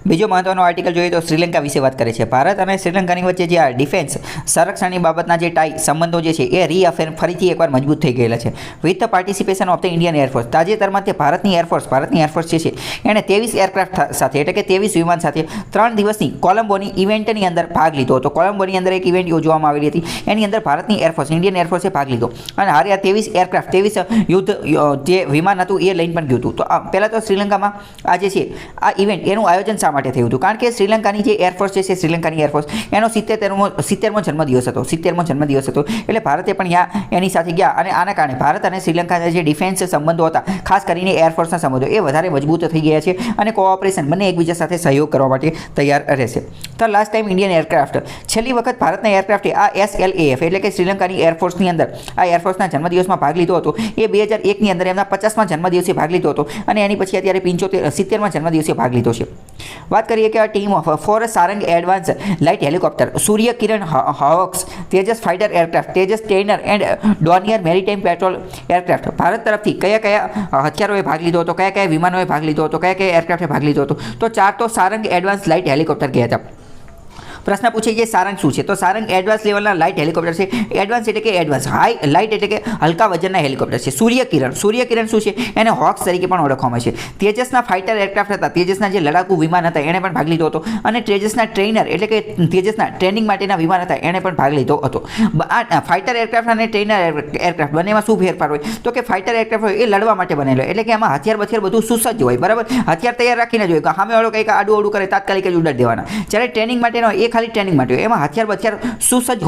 બીજો મહત્વનો આર્ટિકલ જોઈએ તો શ્રીલંકા વિશે વાત કરે છે. ભારત અને શ્રીલંકાની વચ્ચે જે આ ડિફેન્સ સંરક્ષણની બાબતના જે સંબંધો જે છે એ ફરીથી એકવાર મજબૂત થઈ ગયેલા છે. With the participation of the Indian air force. તાજેતરમાં તે ભારતની એરફોર્સ જે છે એણે 23 એરક્રાફ્ટ સાથે એટલે કે 23 વિમાન સાથે 3 દિવસની કોલંબોની ઇવેન્ટની અંદર ભાગ લીધો હતો. કોલંબોની અંદર એક ઇવેન્ટ યોજવામાં આવેલી હતી, એની અંદર ભારતની એરફોર્સ, ઇન્ડિયન એરફોર્સે ભાગ લીધો અને હારે આ 23 એરક્રાફ્ટ, 23 યુદ્ધ જે વિમાન હતું એ લઈને પણ ગયું હતું. તો પહેલાં તો શ્રીલંકામાં આ જે છે આ ઇવેન્ટ એનું આયોજન શા માટે થયું હતું? કારણ કે શ્રીલંકાની જે એરફોર્સ છે, શ્રીલંકાની એરફોર્સ એનો 70મો જન્મદિવસ હતો. એટલે ભારતે પણ એની સાથે ગયા અને આના કારણે ભારત અને શ્રીલંકાના જે ડિફેન્સ સંબંધો હતા, ખાસ કરીને એરફોર્સના સંબંધો એ વધારે મજબૂત થઈ ગયા છે અને કોઓપરેશન બંને એકબીજા સાથે સહયોગ કરવા માટે તૈયાર રહેશે. તો લાસ્ટ ટાઈમ ઇન્ડિયન એરક્રાફ્ટ, છેલ્લી વખત ભારતના એરક્રાફ્ટે આ SLAF એટલે કે શ્રીલંકાની એરફોર્સની અંદર આ એરફોર્સના જન્મદિવસમાં ભાગ લીધો હતો. એ 2001ની અંદર એમના 50મા જન્મદિવસે ભાગ લીધો હતો અને એની પછી અત્યારે 70મા જન્મદિવસે ભાગ લીધો છે. વાત કરીએ કે આ team of four Sarang advance light helicopter, Surya Kiran hawks, Tejas fighter aircraft, Tejas trainer and Dornier maritime patrol aircraft. Bharat તરફથી કયા હથિયારોએ ભાગ લીધો હતો, કયા વિમાનોએ ભાગ લીધો હતો, કયા એરક્રાફ્ટે ભાગ લીધો હતો? તો 4 તો સારંગ એડવાન્સ લાઇટ હેલિકોપ્ટર ગયા હતા. પ્રશ્ન પૂછે છે સારંગ શું છે? તો સારંગ એડવાન્સ લેવલના લાઇટ હેલિકોપ્ટર છે. એડવાન્સ એટલે કે એડવાન્સ, હાઈ લાઇટ એટલે કે હલકા વજનના હેલિકોપ્ટર છે. સૂર્ય કિરણ શું છે? એને હોક્સ તરીકે પણ ઓળખવામાં છે. તેજસના ફાઇટર એરક્રાફ્ટ હતા, તેજસના જે લડાકુ વિમાન હતા એણે પણ ભાગ લીધો હતો અને તેજસના ટ્રેનર એટલે કે તેજસના ટ્રેનિંગ માટેના વિમાન હતા એણે પણ ભાગ લીધો હતો. આ ફાઇટર એરક્રાફ્ટ અને ટ્રેનર એરક્રાફ્ટ બંનેમાં શું ફેરફાર હોય? તો કે ફાઇટર એરક્રાફ્ટ હોય એ લડવા માટે બનેલો, એટલે કે એમાં હથિયાર બધું સુસજ્જ હોય. બરાબર. હથિયાર તૈયાર રાખીને જોઈએ, સામેવાળો કંઈક આડું કરે તાત્કાલિક જ ઉડાડી દેવાના. જ્યારે ટ્રેનિંગ માટેનો એ ખાલી ટ્રેનિંગ માટે હોય, એમાં હથિયાર સુસજ્જ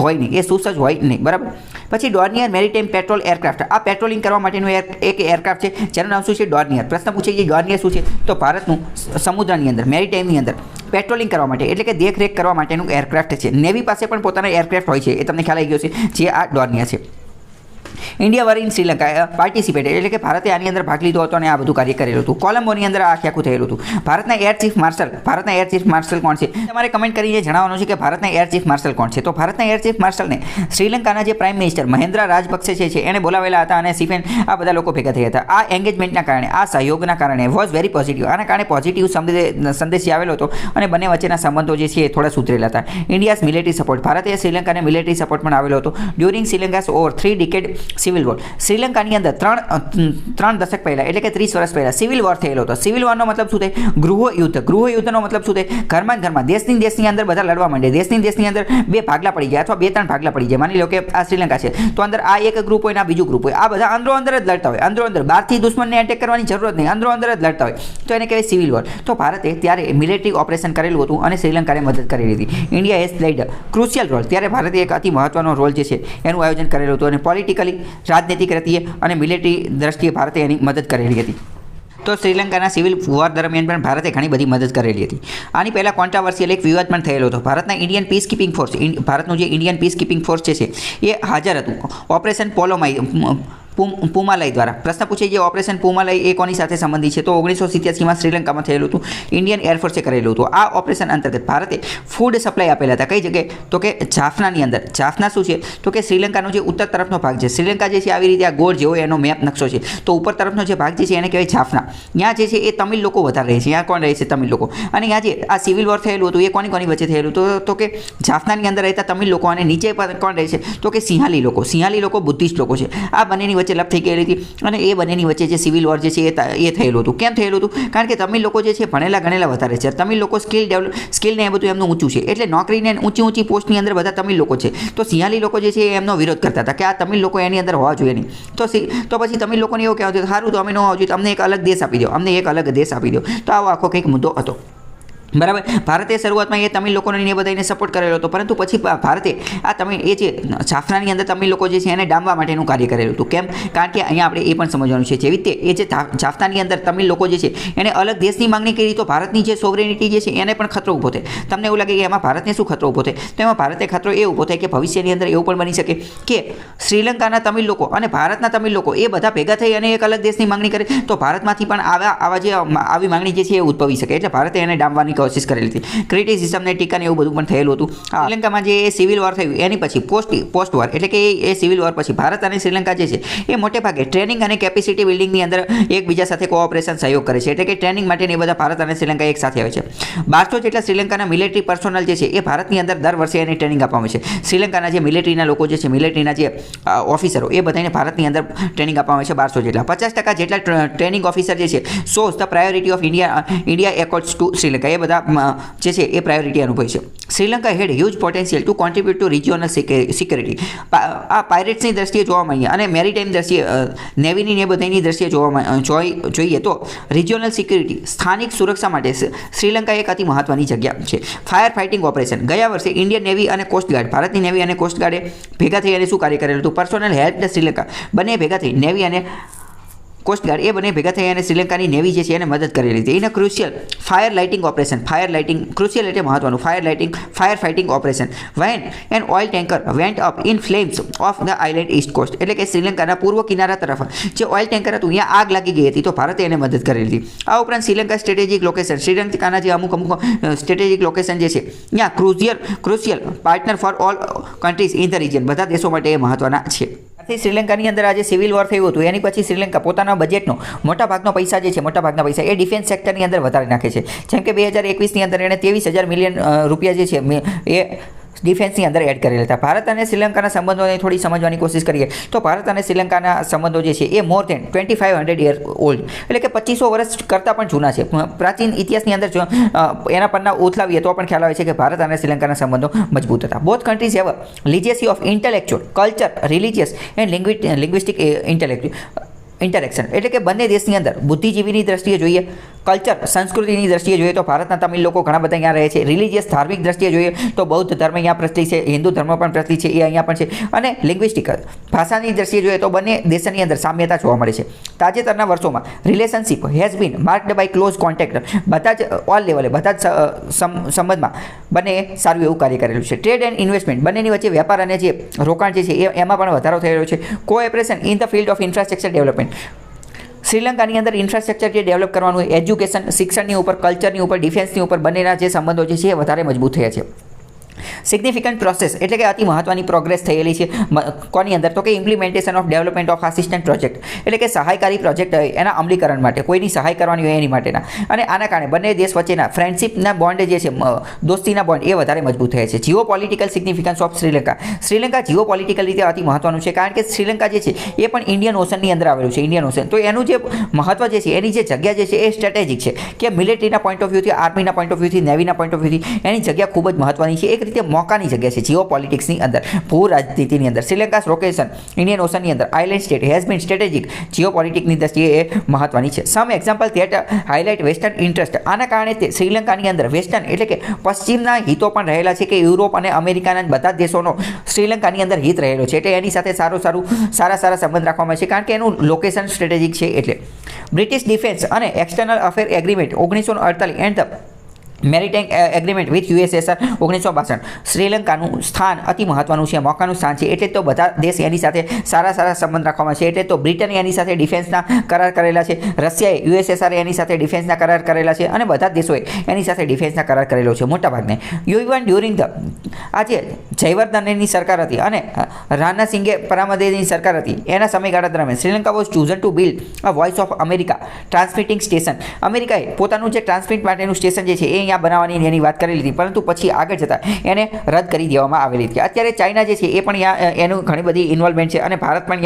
હોય નહીં. બરાબર. પછી ડોર્નિયર મેરીટાઈમ પેટ્રોલ એરક્રાફ્ટ, આ પેટ્રોલિંગ કરવા માટેનું એક એરક્રાફ્ટ છે જેનું નામ શું છે? ડોર્નિયર. પ્રશ્ન પૂછે છે ડોર્નિયર શું છે? તો ભારતનું સમુદ્રની અંદર, મેરીટાઈમની અંદર પેટ્રોલિંગ કરવા માટે એટલે કે દેખરેખ કરવા માટેનું એરક્રાફ્ટ છે. નેવી પાસે પણ પોતાના એરક્રાફ્ટ હોય છે, એ તમને ખ્યાલ આવી ગયો છે, જે આ ડોર્નિયર છે. India var in Sri Lanka participate એટલે કે ભારતે આની અંદર ભાગ લીધો હતો અને આ બધું કાર્ય કરેલું હતું. કોલંબોની અંદર આ આખું થયેલું હતું. ભારતના એર ચીફ માર્શલ કોણ છે? તમારે કમેન્ટ કરીને જણાવવાનું છે કે ભારતના એર ચીફ માર્શલ કોણ છે. તો ભારતના એર ચીફ માર્શલને શ્રીલંકાના જે પ્રાઇમ મિનિસ્ટર મહેન્દ્રા રાજપક્ષે છે એને બોલાવેલા હતા અને સિફેન આ બધા લોકો ભેગા થયા હતા. આ એંગેજમેન્ટના કારણે, આ સહયોગના કારણે વોઝ વેરી પોઝિટિવ. આના કારણે પોઝિટિવ સંદેશ આવેલો હતો અને બંને વચ્ચેના સંબંધો જે છે એ થોડા સુધરેલા હતા. ઇન્ડિયાઝ મિલિટરી સપોર્ટ, ભારતે શ્રીલંકાને મિલિટરી સપોર્ટ પણ આવેલો હતો. During Sri Lanka's over 3 decade civil war, શ્રીલંકાની અંદર 3 દશક પહેલાં એટલે કે 30 વર્ષ પહેલાં સિવિલ વોર થયેલો હતો. સિવિલ વોરનો મતલબ શું થાય? ગૃહયુદ્ધનો મતલબ શું થાય? ઘરમાં દેશની અંદર બધા લડવા માંડે, દેશની અંદર 2 ભાગલા પડી ગયા અથવા 2-3 ભાગલા પડી જાય. માની લો કે આ શ્રીલંકા છે તો અંદર આ એક ગ્રુપ હોય ને આ બીજું ગ્રુપ હોય, આ બધા અંદર જ લડતા હોય, અંદર બહારથી દુશ્મનને એટેક કરવાની જરૂરત નહીં, અંદર જ લડતા હોય, તો એને કહેવાય સિવિલ વોર. તો ભારતે ત્યારે મિલિટરી ઓપરેશન કરેલું હતું અને શ્રીલંકાને મદદ કરેલી હતી. India has played crucial role, ત્યારે ભારતે એક અતિ મહત્વનો રોલ જે છે એનું આયોજન કરેલું હતું અને પોલિટિકલી, રાજનૈતિક રીતે અને મિલિટરી દ્રષ્ટિએ ભારતે એની મદદ કરેલી હતી. તો શ્રીલંકાના સિવિલ વોર દરમિયાન પણ ભારતે ઘણી બધી મદદ કરેલી હતી. આની પહેલાં કોન્ટ્રાવર્સિયલ એક વિવાદ પણ થયેલો હતો. ભારતના ઇન્ડિયન પીસ કીપિંગ ફોર્સ, ભારતનું જે ઇન્ડિયન પીસ કીપિંગ ફોર્સ છે એ હાજર હતું ઓપરેશન પુમાલય દ્વારા. પ્રશ્ન પૂછે છે ઓપરેશન પુમાલય એ કોની સાથે સંબંધિત છે? તો 1987માં શ્રીલંકામાં થયેલું હતું, ઇન્ડિયન એરફોર્સે કરેલું હતું. આ ઓપરેશન અંતર્ગત ભારતે ફૂડ સપ્લાય આપેલા હતા. કઈ જગ્યાએ? તો કે જાફનાની અંદર. જાફના શું છે? તો કે શ્રીલંકાનો જે ઉત્તર તરફનો ભાગ છે, શ્રીલંકા જે છે આવી રીતે આ ગોળ જેવો એનો મેપ નકશો છે, તો ઉપર તરફનો જે ભાગ જે છે એને કહેવાય જાફના. ત્યાં જે છે એ તમિલ લોકો વધારે રહે છે. ત્યાં કોણ રહે છે? તમિલ લોકો. અને ત્યાં જે આ સિવિલ વોર થયેલું હતું એ કોની વચ્ચે થયેલું? તો કે જાફનાની અંદર રહેતા તમિલ લોકો અને નીચે કોણ રહે છે? તો કે સિંહાલી લોકો બુદ્ધિસ્ટ લોકો છે. આ બંનેની વચ્ચે વચ્ચે લપ થઈ ગયેલી હતી અને એ બંનેની વચ્ચે જે સિવિલ વોર જે છે એ થયેલું હતું. કેમ થયેલું હતું? કારણ કે તમિલ લોકો જે છે ભણેલા ગણેલા વધારે છે. તમિલ લોકો સ્કિલ ને એ બધું એમનું ઊંચું છે, એટલે નોકરીને ઊંચી પોસ્ટની અંદર બધા તમિલ લોકો છે. તો સિંહાલી લોકો જે છે એમનો વિરોધ કરતા હતા કે આ તમિલ લોકો એની અંદર હોવા જોઈએ નહીં. તો પછી તમિલ લોકોને એવું કહેવાતું સારું, તો અમે ન હોવા જોઈએ, અમને એક અલગ દેશ આપી દો, અમને એક અલગ દેશ આપી દો. તો આવો આખો કંઈક મુદ્દો હતો. બરાબર. ભારતે શરૂઆતમાં એ તમિલ લોકોને એ બધાને સપોર્ટ કરેલો હતો, પરંતુ પછી ભારતે આ એ જે જાફનાની અંદર તમિલ લોકો જે છે એને ડામવા માટેનું કાર્ય કરેલું હતું. કેમ? કારણ કે અહીંયા આપણે એ પણ સમજવાનું છે જેવી રીતે એ જે જાફનાની અંદર તમિલ લોકો જે છે એને અલગ દેશની માંગણી કરી, તો ભારતની જે સોવરેનિટી જે છે એને પણ ખતરો ઊભો થાય. તમને એવું લાગે કે એમાં ભારતને શું ખતરો ઊભો થાય? તો એમાં ભારતને ખતરો એ ઊભો થાય કે ભવિષ્યની અંદર એવું પણ બની શકે કે શ્રીલંકાના તમિલ લોકો અને ભારતના તમિલ લોકો એ બધા ભેગા થઈ અને એક અલગ દેશની માંગણી કરે, તો ભારતમાંથી પણ આવી માંગણી જે છે એ ઉદ્ભવી શકે. એટલે ભારતે એને ડામવાની કોશિશ કરેલી હતી. ક્રિટિસિઝમને ટીકાને એવું બધું પણ થયેલું હતું. શ્રીલંકામાં જે સિવિલ વોર થયું એની પછી પોસ્ટ વોર એટલે કે એ સિવિલ વોર પછી ભારત અને શ્રીલંકા જે છે એ મોટે ભાગે ટ્રેનિંગ અને કેપેસિટી બિલ્ડિંગની અંદર એકબીજા સાથે કોઓપરેશન સહયોગ કરે છે. એટલે કે ટ્રેનિંગ માટે એ બધા ભારત અને શ્રીલંકા એક સાથે આવે છે. 1200 જેટલા શ્રીલંકાના મિલિટરી પર્સોનલ જે છે એ ભારતની અંદર દર વર્ષે એની ટ્રેનિંગ આપવામાં આવે છે. શ્રીલંકાના જે મિલિટરીના લોકો જે છે, મિલિટરીના જે ઓફિસરો, એ બધાને ભારતની અંદર ટ્રેનિંગ આપવામાં આવે છે 1200 જેટલા. 50% જેટલા ટ્રેનિંગ ઓફિસર જે છે shows the priority of India accords to Sri Lanka. એ બધા જે છે એ પ્રાયોરિટી અનુભવી છે. Sri Lanka had huge potential to contribute to regional security. આ પાયરેટ્સની દ્રષ્ટિએ જોવા મળીએ અને મેરીટાઈમ દ્રષ્ટિએ નેવીની ને બધાની દ્રષ્ટિએ જોઈએ તો રિજિયોનલ સિક્યોરિટી, સ્થાનિક સુરક્ષા માટે શ્રીલંકા એક અતિ મહત્વની જગ્યા છે. Fire fighting operation. ગયા વર્ષે ઇન્ડિયન નેવી અને કોસ્ટગાર્ડ, ભારતની નેવી અને કોસ્ટગાર્ડે ભેગા થઈ અને શું કાર્ય કરેલું હતું? Personal help the Sri Lanka. બંને ભેગા થઈ, નેવી અને કોસ્ટગાર્ડ એ બંને ભેગા થઈ અને શ્રીલંકાની નેવી જે છે એને મદદ કરેલી હતી. એને crucial fire lighting operation. Crucial એટલે મહત્વનું. Fire fighting operation when an oil tanker went up in flames of the island east coast. એટલે કે શ્રીલંકાના પૂર્વ કિનારા તરફ જે ઓઇલ ટેન્કર હતું ત્યાં આગ લાગી ગઈ હતી, તો ભારતે એને મદદ કરેલી હતી. આ ઉપરાંત શ્રીલંકા સ્ટ્રેટેજિક લોકેશન. શ્રીલંકાના જે અમુક સ્ટ્રેટેજિક લોકેશન જે છે ત્યાં crucial partner for all countries in the region. બધા દેશો માટે એ મહત્વના છે. શ્રીલંકાની અંદર આજે સિવિલ વોર થયું હતું, એની પછી શ્રીલંકા પોતાના બજેટનો મોટાભાગના પૈસા એ ડિફેન્સ સેક્ટરની અંદર વધારી નાખે છે. જેમ કે 2021ની અંદર એણે 23,000 મિલિયન રૂપિયા જે છે એ ડિફેન્સની અંદર એડ કરેલા હતા. ભારત અને શ્રીલંકાના સંબંધોને થોડી સમજવાની કોશિશ કરીએ તો ભારત અને શ્રીલંકાના સંબંધો જે છે એ મોર દેન 2500 યર ઓલ્ડ, એટલે કે 2500 વર્ષ કરતાં પણ જૂના છે. પ્રાચીન ઇતિહાસની અંદર એના પરના ઉથલાવીએ તો પણ ખ્યાલ આવે છે કે ભારત અને શ્રીલંકાના સંબંધો મજબૂત હતા. Both countries have legacy of intellectual, culture, religious and linguistic interaction. એટલે કે બંને દેશની અંદર બુદ્ધિજીવીની દ્રષ્ટિએ જોઈએ, કલ્ચર, સંસ્કૃતિની દ્રષ્ટિએ જોઈએ તો ભારતના તમિલ લોકો ઘણા બધા અહીંયા રહે છે. રિલિજિયસ, ધાર્મિક દ્રષ્ટિએ જોઈએ તો બૌદ્ધ ધર્મ અહીંયા પ્રચલિત છે, હિન્દુ ધર્મ પણ પ્રચલિત છે, એ અહીંયા પણ છે. અને લિંગ્વિસ્ટિક, ભાષાની દ્રષ્ટિએ જોઈએ તો બંને દેશની અંદર સામ્યતા જોવા મળે છે. તાજેતરના વર્ષોમાં relationship has been marked by close contact. બધા જ ઓલ લેવલે, બધા જ સંબંધમાં બંને સારું એવું કાર્ય કરેલું છે. ટ્રેડ એન્ડ ઇન્વેસ્ટમેન્ટ, બંનેની વચ્ચે વેપાર અને જે રોકાણ જે છે એમાં પણ વધારો થયેલો છે. Cooperation in the field of infrastructure development. શ્રીલંકાની અંદર ઇન્ફ્રાસ્ટ્રક્ચર જે ડેવલપ કરવાનું, એજ્યુકેશન, શિક્ષણની ઉપર, કલ્ચરની ઉપર, ડિફેન્સની ઉપર બંનેના જે સંબંધો જે છે એ વધારે મજબૂત થયા છે. સિગ્નિફિકન્ટ પ્રોસેસ એટલે કે અતિ મહત્વની પ્રોગ્રેસ થયેલી છે. કોની અંદર? તો કે implementation of development of assistant project, એટલે કે સહાયકારી પ્રોજેક્ટ એના અમલીકરણ માટે, કોઈની સહાય કરવાની હોય એની માટેના. અને આના કારણે બંને દેશ વચ્ચેના ફ્રેન્ડશિપના બોન્ડ જે છે, દોસ્તીના બોન્ડ એ વધારે મજબૂત થયા છે. Jio political significance of Sri Lanka. Sri Lanka Jio political રીતે અતિ મહત્વનું છે, કારણ કે શ્રીલંકા જે છે એ પણ ઇન્ડિયન ઓશનની અંદર આવેલું છે, ઇન્ડિયન ઓશન. તો એનું જે મહત્વ જે છે, એની જે જગ્યા જે છે એ સ્ટ્રેટેજિક છે, કે મિલિટરીના પોઈન્ટ ઓફ વ્યૂથી, આર્મીના પોઈન્ટ ઓફ વ્યૂથી, નેવીના પોઈન્ટ ઓફ વ્યૂથી એની જગ્યા ખૂબ જ મહત્વની છે. એક રીતે મોકાની જગ્યા છે જીઓ પોલિટિક્સની અંદર, ભૂ રાજનીતિની અંદર. શ્રીલંકાસ લોકેશન ઇન્ડિયન ઓશનની અંદર, island state has been strategic, geo પોલિટિક્સની દ્રષ્ટિએ એ મહત્વની છે. Some example that highlight western interest. આના કારણે શ્રીલંકાની અંદર વેસ્ટર્ન એટલે કે પશ્ચિમના હિતો પણ રહેલા છે, કે યુરોપ અને અમેરિકાના બધા દેશોનો શ્રીલંકાની અંદર હિત રહેલો છે. એટલે એની સાથે સારા સંબંધ રાખવામાં છે, કારણ કે એનું લોકેશન સ્ટ્રેટેજિક છે. એટલે બ્રિટિશ ડિફેન્સ અને external affair agreement 1948 and the maritime agreement with USSR 1962. શ્રીલંકાનું સ્થાન અતિ મહત્વનું છે, મોકાનું સ્થાન છે. એટલે તો બધા દેશ એની સાથે સારા સંબંધ રાખવામાં છે. એટલે તો બ્રિટને એની સાથે ડિફેન્સના કરાર કરેલા છે, રશિયાએ યુએસએસઆર એની સાથે ડિફેન્સના કરાર કરેલા છે, અને બધા દેશોએ એની સાથે ડિફેન્સના કરાર કરેલો છે મોટાભાગને. ઇવન ડ્યુરિંગ ધ આજે જયવર્ધનેની સરકાર હતી અને રાણા સિંઘે પરામદેની સરકાર હતી, એના સમયગાળા દરમિયાન Sri Lanka was ચૂઝન to build a voice of America transmitting station. અમેરિકાએ પોતાનું જે ટ્રાન્સમિટ માટેનું સ્ટેશન જે છે એ બનાવવાની એની વાત કરેલી હતી, પરંતુ પછી આગળ જતા એને રદ કરી દેવામાં આવેલી હતી. અત્યારે ચાઇના જે છે એ પણ એનું ઘણી બધી ઇન્વોલ્વમેન્ટ છે, અને ભારત પણ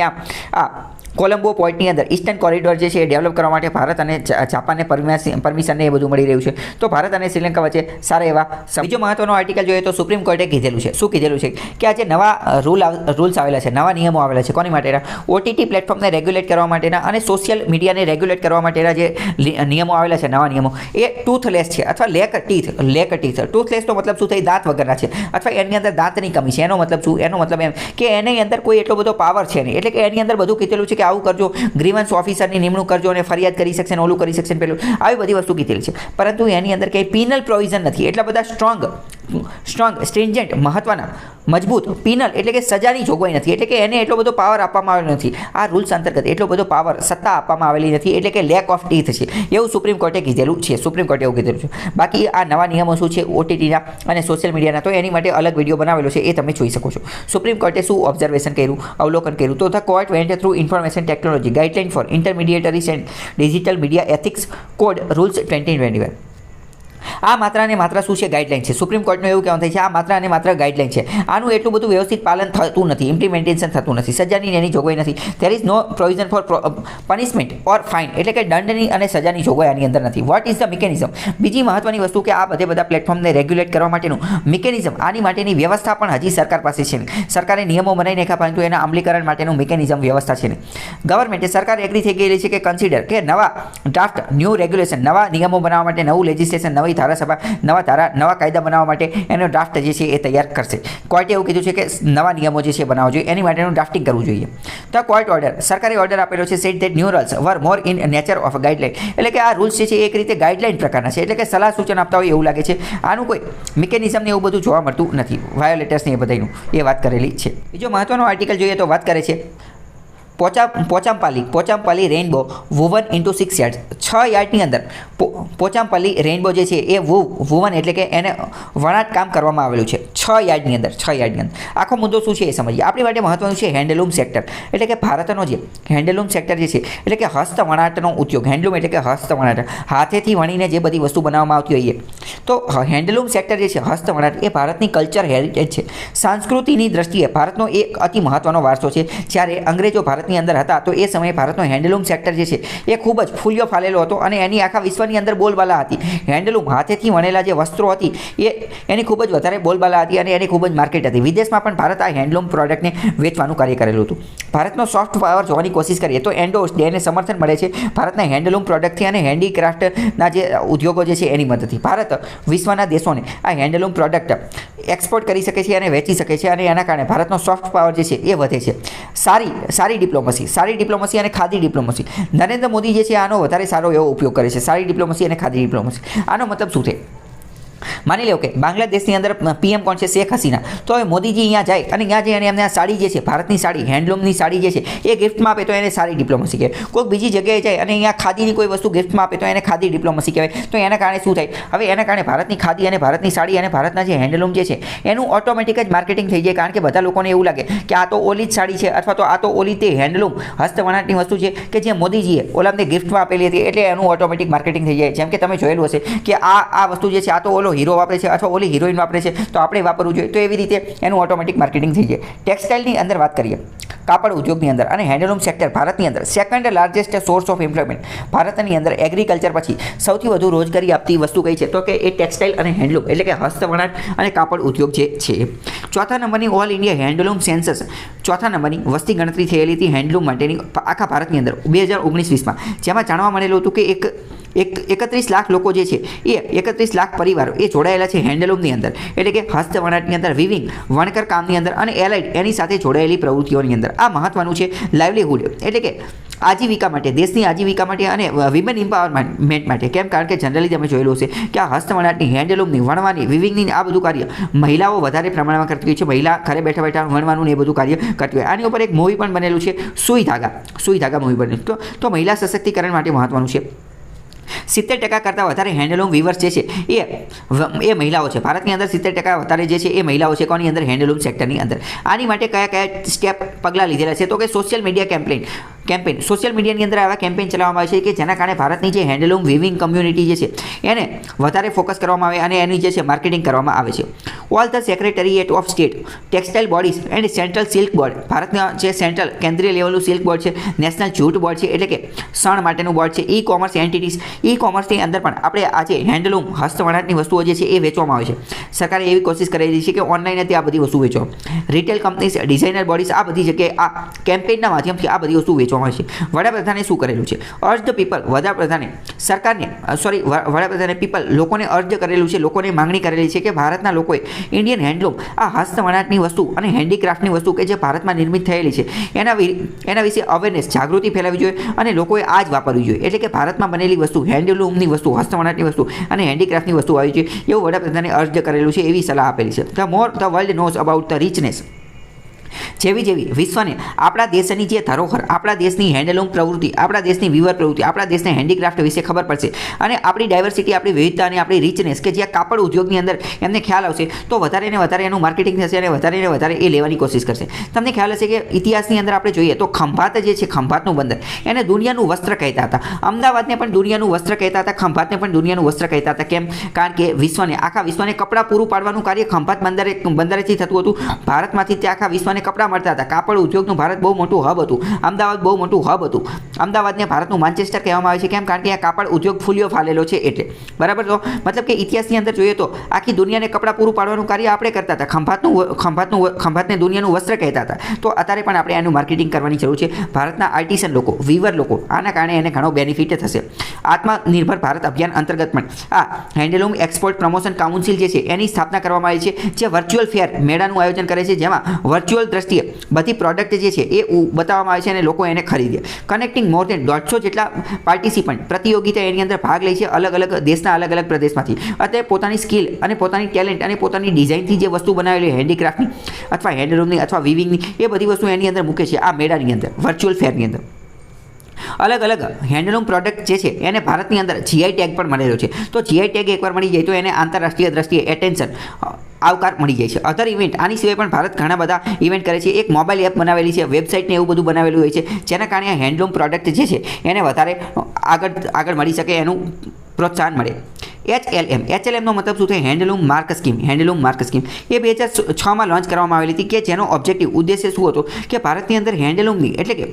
આ કોલંબો પોર્ટની અંદર ઈસ્ટર્ન કોરિડોર જે છે એ ડેવલપ કરવા માટે ભારત અને જાપાનને પરમિશન એ બધું મળી રહ્યું છે. તો ભારત અને શ્રીલંકા વચ્ચે સારા એવા બીજો મહત્વનો આર્ટિકલ જોઈએ તો સુપ્રીમ કોર્ટે કીધેલું છે. શું કીધેલું છે કે આજે નવા રૂલ્સ આવેલા છે, નવા નિયમો આવેલા છે. કોની માટેના? ઓટીટી પ્લેટફોર્મને રેગ્યુલેટ કરવા માટેના અને સોશિયલ મીડિયાને રેગ્યુલેટ કરવા માટેના જે નિયમો આવેલા છે, નવા નિયમો, એ ટૂથલેસ છે અથવા લેક ટીથ. ટૂથલેસ તો મતલબ શું થઈ? દાંત વગરના છે અથવા એની અંદર દાંતની કમી છે. એનો મતલબ શું? એનો મતલબ એમ કે એની અંદર કોઈ એટલો બધો પાવર છે નહીં. એટલે કે એની અંદર બધું કીધેલું છે કે આવું કરજો, ગ્રીવન્સ ઓફિસરની નિમણૂક કરજો અને ફરિયાદ કરી શકશે ને ઓલું કરી શકશે પેલું, આવી બધી વસ્તુ કીધેલી છે. પરંતુ એની અંદર કંઈ પિનલ પ્રોવિઝન નથી. એટલા બધા સ્ટ્રોંગ સ્ટ્રિન્જન્ટ મહત્વના મજબૂત પિનલ એટલે કે સજાની જોગવાઈ નથી. એટલે કે એને એટલો બધો પાવર આપવામાં આવેલો નથી. આ રૂલ્સ અંતર્ગત એટલો બધો પાવર, સત્તા આપવામાં આવેલી નથી. એટલે કે લેક ઓફ ટીથ છે એવું સુપ્રીમ કોર્ટે કીધેલું છે. સુપ્રીમ કોર્ટે એવું કીધેલું છે. બાકી આ નવા નિયમો શું છે ઓટીટીના અને સોશિયલ મીડિયાના, તો એની માટે અલગ વિડીયો બનાવેલો છે, એ તમે જોઈ શકો છો. સુપ્રીમ કોર્ટે શું ઓબ્ઝર્વેશન કર્યું, અવલોકન કર્યું? તો the court went through information technology guideline for intermediaries and digital media ethics code rules 2021. આ માત્ર અને માત્ર શું છે? ગાઈડલાઇન છે. સુપ્રીમ કોર્ટનું એવું કહેવાનું થાય છે આ માત્ર અને માત્ર ગાઈડલાઇન છે. આનું એટલું બધું વ્યવસ્થિત પાલન થતું નથી, ઇમ્પ્લિમેન્ટેશન થતું નથી, સજાની એની જોગવાઈ નથી. There is no provision for punishment or fine, એટલે કે દંડની અને સજાની જોગવાઈ આની અંદર નથી. What is the mechanism? બીજી મહત્વની વસ્તુ કે આ બધા પ્લેટફોર્મને રેગ્યુલેટ કરવા માટેનું મિકેનિઝમ, આની માટેની વ્યવસ્થા પણ હજી સરકાર પાસે છે નહીં. સરકારે નિયમો બનાવી નાખ્યા પરંતુ એના અમલીકરણ માટેનું મિકેનિઝમ વ્યવસ્થા છે નહીં. ગવર્મેન્ટે, સરકાર એગ્રી થઈ ગયેલી છે કે કન્સિડર કે નવા ડ્રાફ્ટ, ન્યૂ રેગ્યુલેશન, નવા નિયમો બનાવવા માટે, નવું લેજિસ્લેશન, નવી ધારાસભા, નવા કાયદા બનાવવા માટે એનો ડ્રાફ્ટ જે છે એ તૈયાર કરશે. કોર્ટે એવું કીધું છે કે નવા નિયમો જે છે બનાવવા જોઈએ, એની માટેનું ડ્રાફ્ટિંગ કરવું જોઈએ. તો કોર્ટ ઓર્ડર, સરકારે ઓર્ડર આપેલો છે set that new rules were more in nature of guideline. એટલે કે આ રૂલ્સ જે છે એક રીતે ગાઈડલાઇન પ્રકારના છે, એટલે કે સલાહ સૂચન આપતા હોય એવું લાગે છે. આનું કોઈ મિકેનિઝમ ને એવું બધું જોવા મળતું નથી. વાયોલેટર્સને એ બધાનું એ વાત કરેલી છે. બીજો મહત્વનો આર્ટિકલ જોઈએ તો વાત કરે છે પોચામપાલી રેઇનબો વુવન ઇન્ટુ 6 યાર્ડ. 6 યાર્ડની અંદર પોચામપાલી રેઇનબો જે છે એ વુવન એટલે કે એને વણાટ કામ કરવામાં આવેલું છે 6 યાર્ડની અંદર. આખો મુદ્દો શું છે એ સમજીએ. આપણી માટે મહત્વનું છે હેન્ડલૂમ સેક્ટર. એટલે કે ભારતનો જે હેન્ડલૂમ સેક્ટર જે છે એટલે કે હસ્તવણાટનો ઉદ્યોગ. હેન્ડલૂમ એટલે કે હસ્તવણાટ, હાથેથી વણીને જે બધી વસ્તુ બનાવવામાં આવતી હોય એ. તો હેન્ડલૂમ સેક્ટર જે છે, હસ્તવણાટ, એ ભારતની કલ્ચર હેરિટેજ છે. સંસ્કૃતિની દ્રષ્ટિએ ભારતનો એક અતિ મહત્વનો વારસો છે. જ્યારે અંગ્રેજો ભારતની અંદર હતા તો એ સમયે ભારતનો હેન્ડલૂમ સેક્ટર જે છે એ ખૂબ જ ફૂલ્યો ફાલેલો હતો અને એની આખા વિશ્વની અંદર બોલબાલા હતી. હેન્ડલૂમ, હાથેથી વણેલા જે વસ્ત્રો હતી એની ખૂબ જ વધારે બોલબાલા હતી અને એની ખૂબ જ માર્કેટ હતી. વિદેશમાં પણ ભારત આ હેન્ડલૂમ પ્રોડક્ટને વેચવાનું કાર્ય કરેલું હતું. ભારતનો સોફ્ટ પાવર જોવાની કોશિશ કરીએ તો એન્ડોર્સ્ડ એને સમર્થન મળે છે ભારતના હેન્ડલૂમ પ્રોડક્ટથી અને હેન્ડીક્રાફ્ટના જે ઉદ્યોગો જે છે એની મદદથી. ભારત વિશ્વના દેશોને આ હેન્ડલૂમ પ્રોડક્ટ એક્સપોર્ટ કરી શકે છે અને વેચી શકે છે અને એના કારણે ભારતનો સોફ્ટ પાવર જે છે એ વધે છે. સારી ડિપ્લોમસી અને ખાદી ડિપ્લોમસી. નરેન્દ્ર મોદી જે છે આનો વધારે સારો એવો ઉપયોગ કરે છે, સારી ડિપ્લોમસી અને ખાદી ડિપ્લોમસી. આનો મતલબ શું છે? માની લો કે બાંગ્લાદેશની અંદર પીએમ કોણ છે? શેખ હસીના. તો હવે મોદીજી અહીંયા જાય અને ત્યાં જઈને એમને આ સાડી જે છે, ભારતની સાડી, હેન્ડલૂમની સાડી જે છે એ ગિફ્ટમાં આપે તો એને સારી ડિપ્લોમસી કહેવાય. કોઈક બીજી જગ્યાએ જાય અને અહીંયા ખાદીની કોઈ વસ્તુ ગિફ્ટમાં આપે તો એને ખાદી ડિપ્લોમસી કહેવાય. તો એના કારણે શું થાય? હવે એના કારણે ભારતની ખાદી અને ભારતની સાડી અને ભારતના જે હેન્ડલૂમ જે છે એનું ઓટોમેટિક જ માર્કેટિંગ થઈ જાય. કારણ કે બધા લોકોને એવું લાગે કે આ તો ઓલી જ સાડી છે અથવા તો આ તો ઓલી તે હેન્ડલૂમ હસ્તવણાટની વસ્તુ છે કે જે મોદીજીએ ઓલામને ગિફ્ટમાં આપેલી હતી, એટલે એનું ઓટોમેટિક માર્કેટિંગ થઈ જાય. જેમ કે તમે જોયેલું હશે કે આ વસ્તુ જે છે આ તો ઓલો હીરો વાપરે છે અથવા ઓલી હિરોઈન વાપરે છે તો આપણે વાપરવું જોઈએ. તો એવી રીતે એનું ઓટોમેટિક માર્કેટિંગ થઈ જાય. ટેક્સટાઇલની અંદર વાત કરીએ, કાપડ ઉદ્યોગની અંદર અને હેન્ડલૂમ સેક્ટર ભારતની અંદર second largest source of employment. ભારતની અંદર એગ્રીકલ્ચર પછી સૌથી વધુ રોજગારી આપતી વસ્તુ કઈ છે? તો કે એ ટેક્સટાઇલ અને હેન્ડલૂમ એટલે કે હસ્તવણાટ અને કાપડ ઉદ્યોગ જે છે. ચોથા નંબરની ઓલ ઇન્ડિયા હેન્ડલૂમ સેન્સસ. ચોથા નંબરની વસ્તી ગણતરી થયેલી હતી હેન્ડલૂમ માટેની આખા ભારતની અંદર 2019-20માં, જેમાં જાણવા મળેલું હતું કે 31 લાખ લોકો જે છે એ 31 લાખ પરિવારો એ જોડાયેલા છે હેન્ડલૂમની અંદર. એટલે કે હસ્તવણાટની અંદર, વિવિંગ, વણકર કામની અંદર અને એલાઇડ એની સાથે જોડાયેલી પ્રવૃત્તિઓની અંદર. આ મહત્વનું છે લાઇવલીહુડ એટલે કે આજીવિકા માટે, દેશની આજીવિકા માટે અને વિમેન એમ્પાવરમેન્ટ માટે. કેમ? કારણ કે જનરલી તમે જોયેલું છે કે આ હસ્તવણાટની, હેન્ડલૂમની, વણવાની, વિવિંગની આ બધું કાર્ય મહિલાઓ વધારે પ્રમાણમાં કરતી હોય છે. મહિલા ઘરે બેઠા વણવાનું ને એ બધું કાર્ય કરતી હોય. આની ઉપર એક મૂવી પણ બનેલું છે, સુઈ ધાગા મૂવી બનેલું. તો મહિલા સશક્તિકરણ માટે મહત્વનું છે. 70% કરતાં વધારે હેન્ડલૂમ વીવર્સ જે છે એ મહિલાઓ છે. ભારતની અંદર 70% વધારે જે છે એ મહિલાઓ છે. કોની અંદર? હેન્ડલૂમ સેક્ટરની અંદર. આની માટે કયા સ્ટેપ પગલાં લીધેલા છે? તો કે social media campaign, campaign social મીડિયાની અંદર આવા કેમ્પેન ચલાવવામાં આવે છે કે જેના કારણે ભારતની જે હેન્ડલૂમ વિવિંગ કમ્યુનિટી જે છે એને વધારે ફોકસ કરવામાં આવે અને એની જે છે માર્કેટિંગ કરવામાં આવે છે. All the secretariat of state textile bodies and central silk board, ભારતના જે સેન્ટ્રલ કેન્દ્રીય લેવલનું સિલ્ક બોર્ડ છે, નેશનલ જૂટ બોર્ડ છે એટલે કે શણ માટેનું બોર્ડ છે, ઈ કોમર્સ એન્ટિટીઝ, ઈ કોમર્સની અંદર પણ આપણે આજે હેન્ડલૂમ હસ્તવણાટની વસ્તુઓ જે છે એ વેચવામાં આવે છે. સરકારે એવી કોશિશ કરેલી છે કે ઓનલાઈન જ આ બધી વસ્તુ વેચો. રિટેલ કંપનીઝ, ડિઝાઇનર બોડીઝ, આ બધી જગ્યાએ આ કેમ્પેઇનના માધ્યમથી આ બધી વસ્તુ વેચવામાં આવે છે. વડાપ્રધાને શું કરેલું છે? અર્જ ધ પીપલ, વડાપ્રધાને પીપલ લોકોને અર્જ કરેલું છે, લોકોને માંગણી કરેલી છે કે ભારતના લોકોએ ઇન્ડિયન હેન્ડલૂમ આ હસ્તવણાટની વસ્તુ અને હેન્ડીક્રાફ્ટની વસ્તુ કે જે ભારતમાં નિર્મિત થયેલી છે એના વિશે અવેરનેસ, જાગૃતિ ફેલાવવી જોઈએ અને લોકોએ આ જ વાપરવી જોઈએ. એટલે કે ભારતમાં બનેલી વસ્તુ, હેન્ડલૂમની વસ્તુ, હસ્તવણાટની વસ્તુ અને હેન્ડીક્રાફ્ટની વસ્તુ આવી જોઈએ એવું વડાપ્રધાને અર્જ કરેલું છે, એવી સલાહ આપેલી છે. The more the world knows about the richness, જેવી વિશ્વને આપણા દેશની જે ધરોહર, આપણા દેશની હેન્ડલૂમ પ્રવૃત્તિ, આપણા દેશની વિવર પ્રવૃત્તિ, આપણા દેશના હેન્ડીક્રાફ્ટ વિશે ખબર પડશે અને આપણી ડાયવર્સિટી, આપણી વિવિધતા અને આપણી રિચનેસ કે જે કાપડ ઉદ્યોગની અંદર એમને ખ્યાલ આવશે તો વધારે ને વધારે એનું માર્કેટિંગ થશે અને વધારે ને વધારે એ લેવાની કોશિશ કરશે. તમને ખ્યાલ હશે કે ઇતિહાસની અંદર આપણે જોઈએ તો ખંભાત જે છે, ખંભાતનું બંદર, એને દુનિયાનું વસ્ત્ર કહેતા હતા. અમદાવાદને પણ દુનિયાનું વસ્ત્ર કહેતા હતા, ખંભાતને પણ દુનિયાનું વસ્ત્ર કહેતા હતા. કેમ? કારણ કે વિશ્વને, આખા વિશ્વને કપડાં પૂરું પાડવાનું કાર્ય ખંભાત બંદરેથી થતું હતું. ભારતમાંથી તે આખા વિશ્વને કપડાં મળતા હતા. કાપડ ઉદ્યોગનું ભારત બહુ મોટું હબ હતું, અમદાવાદ બહુ મોટું હબ હતું. અમદાવાદને ભારતનું માન્ચેસ્ટર કહેવામાં આવે છે. કેમ? કારણ કે આ કાપડ ઉદ્યોગ ફૂલ્યો ફાલેલો છે એટલે. બરાબર. તો મતલબ કે ઇતિહાસની અંદર જોઈએ તો આખી દુનિયાને કપડાં પૂરું પાડવાનું કાર્ય આપણે કરતા હતા. ખંભાતને દુનિયાનું વસ્ત્ર કહેતા હતા. તો અત્યારે પણ આપણે એનું માર્કેટિંગ કરવાની જરૂર છે. ભારતના આર્ટિસન લોકો, વીવર લોકો, આના કારણે એને ઘણો બેનિફિટ થશે. આત્મનિર્ભર ભારત અભિયાન અંતર્ગત પણ આ હેન્ડલૂમ એક્સપોર્ટ પ્રમોશન કાઉન્સિલ જે છે એની સ્થાપના કરવામાં આવી છે, જે વર્ચ્યુઅલ ફેર મેળાનું આયોજન કરે છે, જેમાં વર્ચ્યુઅલ દ્રષ્ટિએ બધી પ્રોડક્ટ જે છે એ બતાવવામાં આવે છે અને લોકો એને ખરીદે. કનેક્ટિંગ મોર દેન 150 જેટલા પાર્ટિસિપન્ટ, પ્રતિયોગિતા એની અંદર ભાગ લે છે અલગ અલગ દેશના અલગ અલગ પ્રદેશમાંથી. અત્યારે પોતાની સ્કિલ અને પોતાની ટેલેન્ટ અને પોતાની ડિઝાઇનથી જે વસ્તુ બનાવેલી હેન્ડીક્રાફ્ટની અથવા હેન્ડલૂમની અથવા વિવિંગની એ બધી વસ્તુ એની અંદર મૂકે છે આ મેળાની અંદર, વર્ચ્યુઅલ ફેરની અંદર. અલગ અલગ હેન્ડલૂમ પ્રોડક્ટ જે છે એને ભારતની અંદર જીઆઈ ટેગ પણ મળેલો છે. તો જીઆઈ ટેગ એકવાર મળી જાય તો એને આંતરરાષ્ટ્રીય દ્રષ્ટિએ એટેન્શન, આવકાર મળી જાય છે. અધર ઇવેન્ટ, આની સિવાય પણ ભારત ઘણા બધા ઇવેન્ટ કરે છે. એક મોબાઈલ એપ બનાવેલી છે, વેબસાઇટને એવું બધું બનાવેલું હોય છે, જેના કારણે આ હેન્ડલૂમ પ્રોડક્ટ જે છે એને વધારે આગળ મળી શકે, એનું પ્રોત્સાહન મળે. HLMનો મતલબ શું થાય? Handloom mark scheme. Handloom mark scheme એ 2006માં લોન્ચ કરવામાં આવેલી હતી કે જેનો ઓબ્જેક્ટિવ, ઉદ્દેશ્ય શું હતો કે ભારતની અંદર હેન્ડલૂમની એટલે કે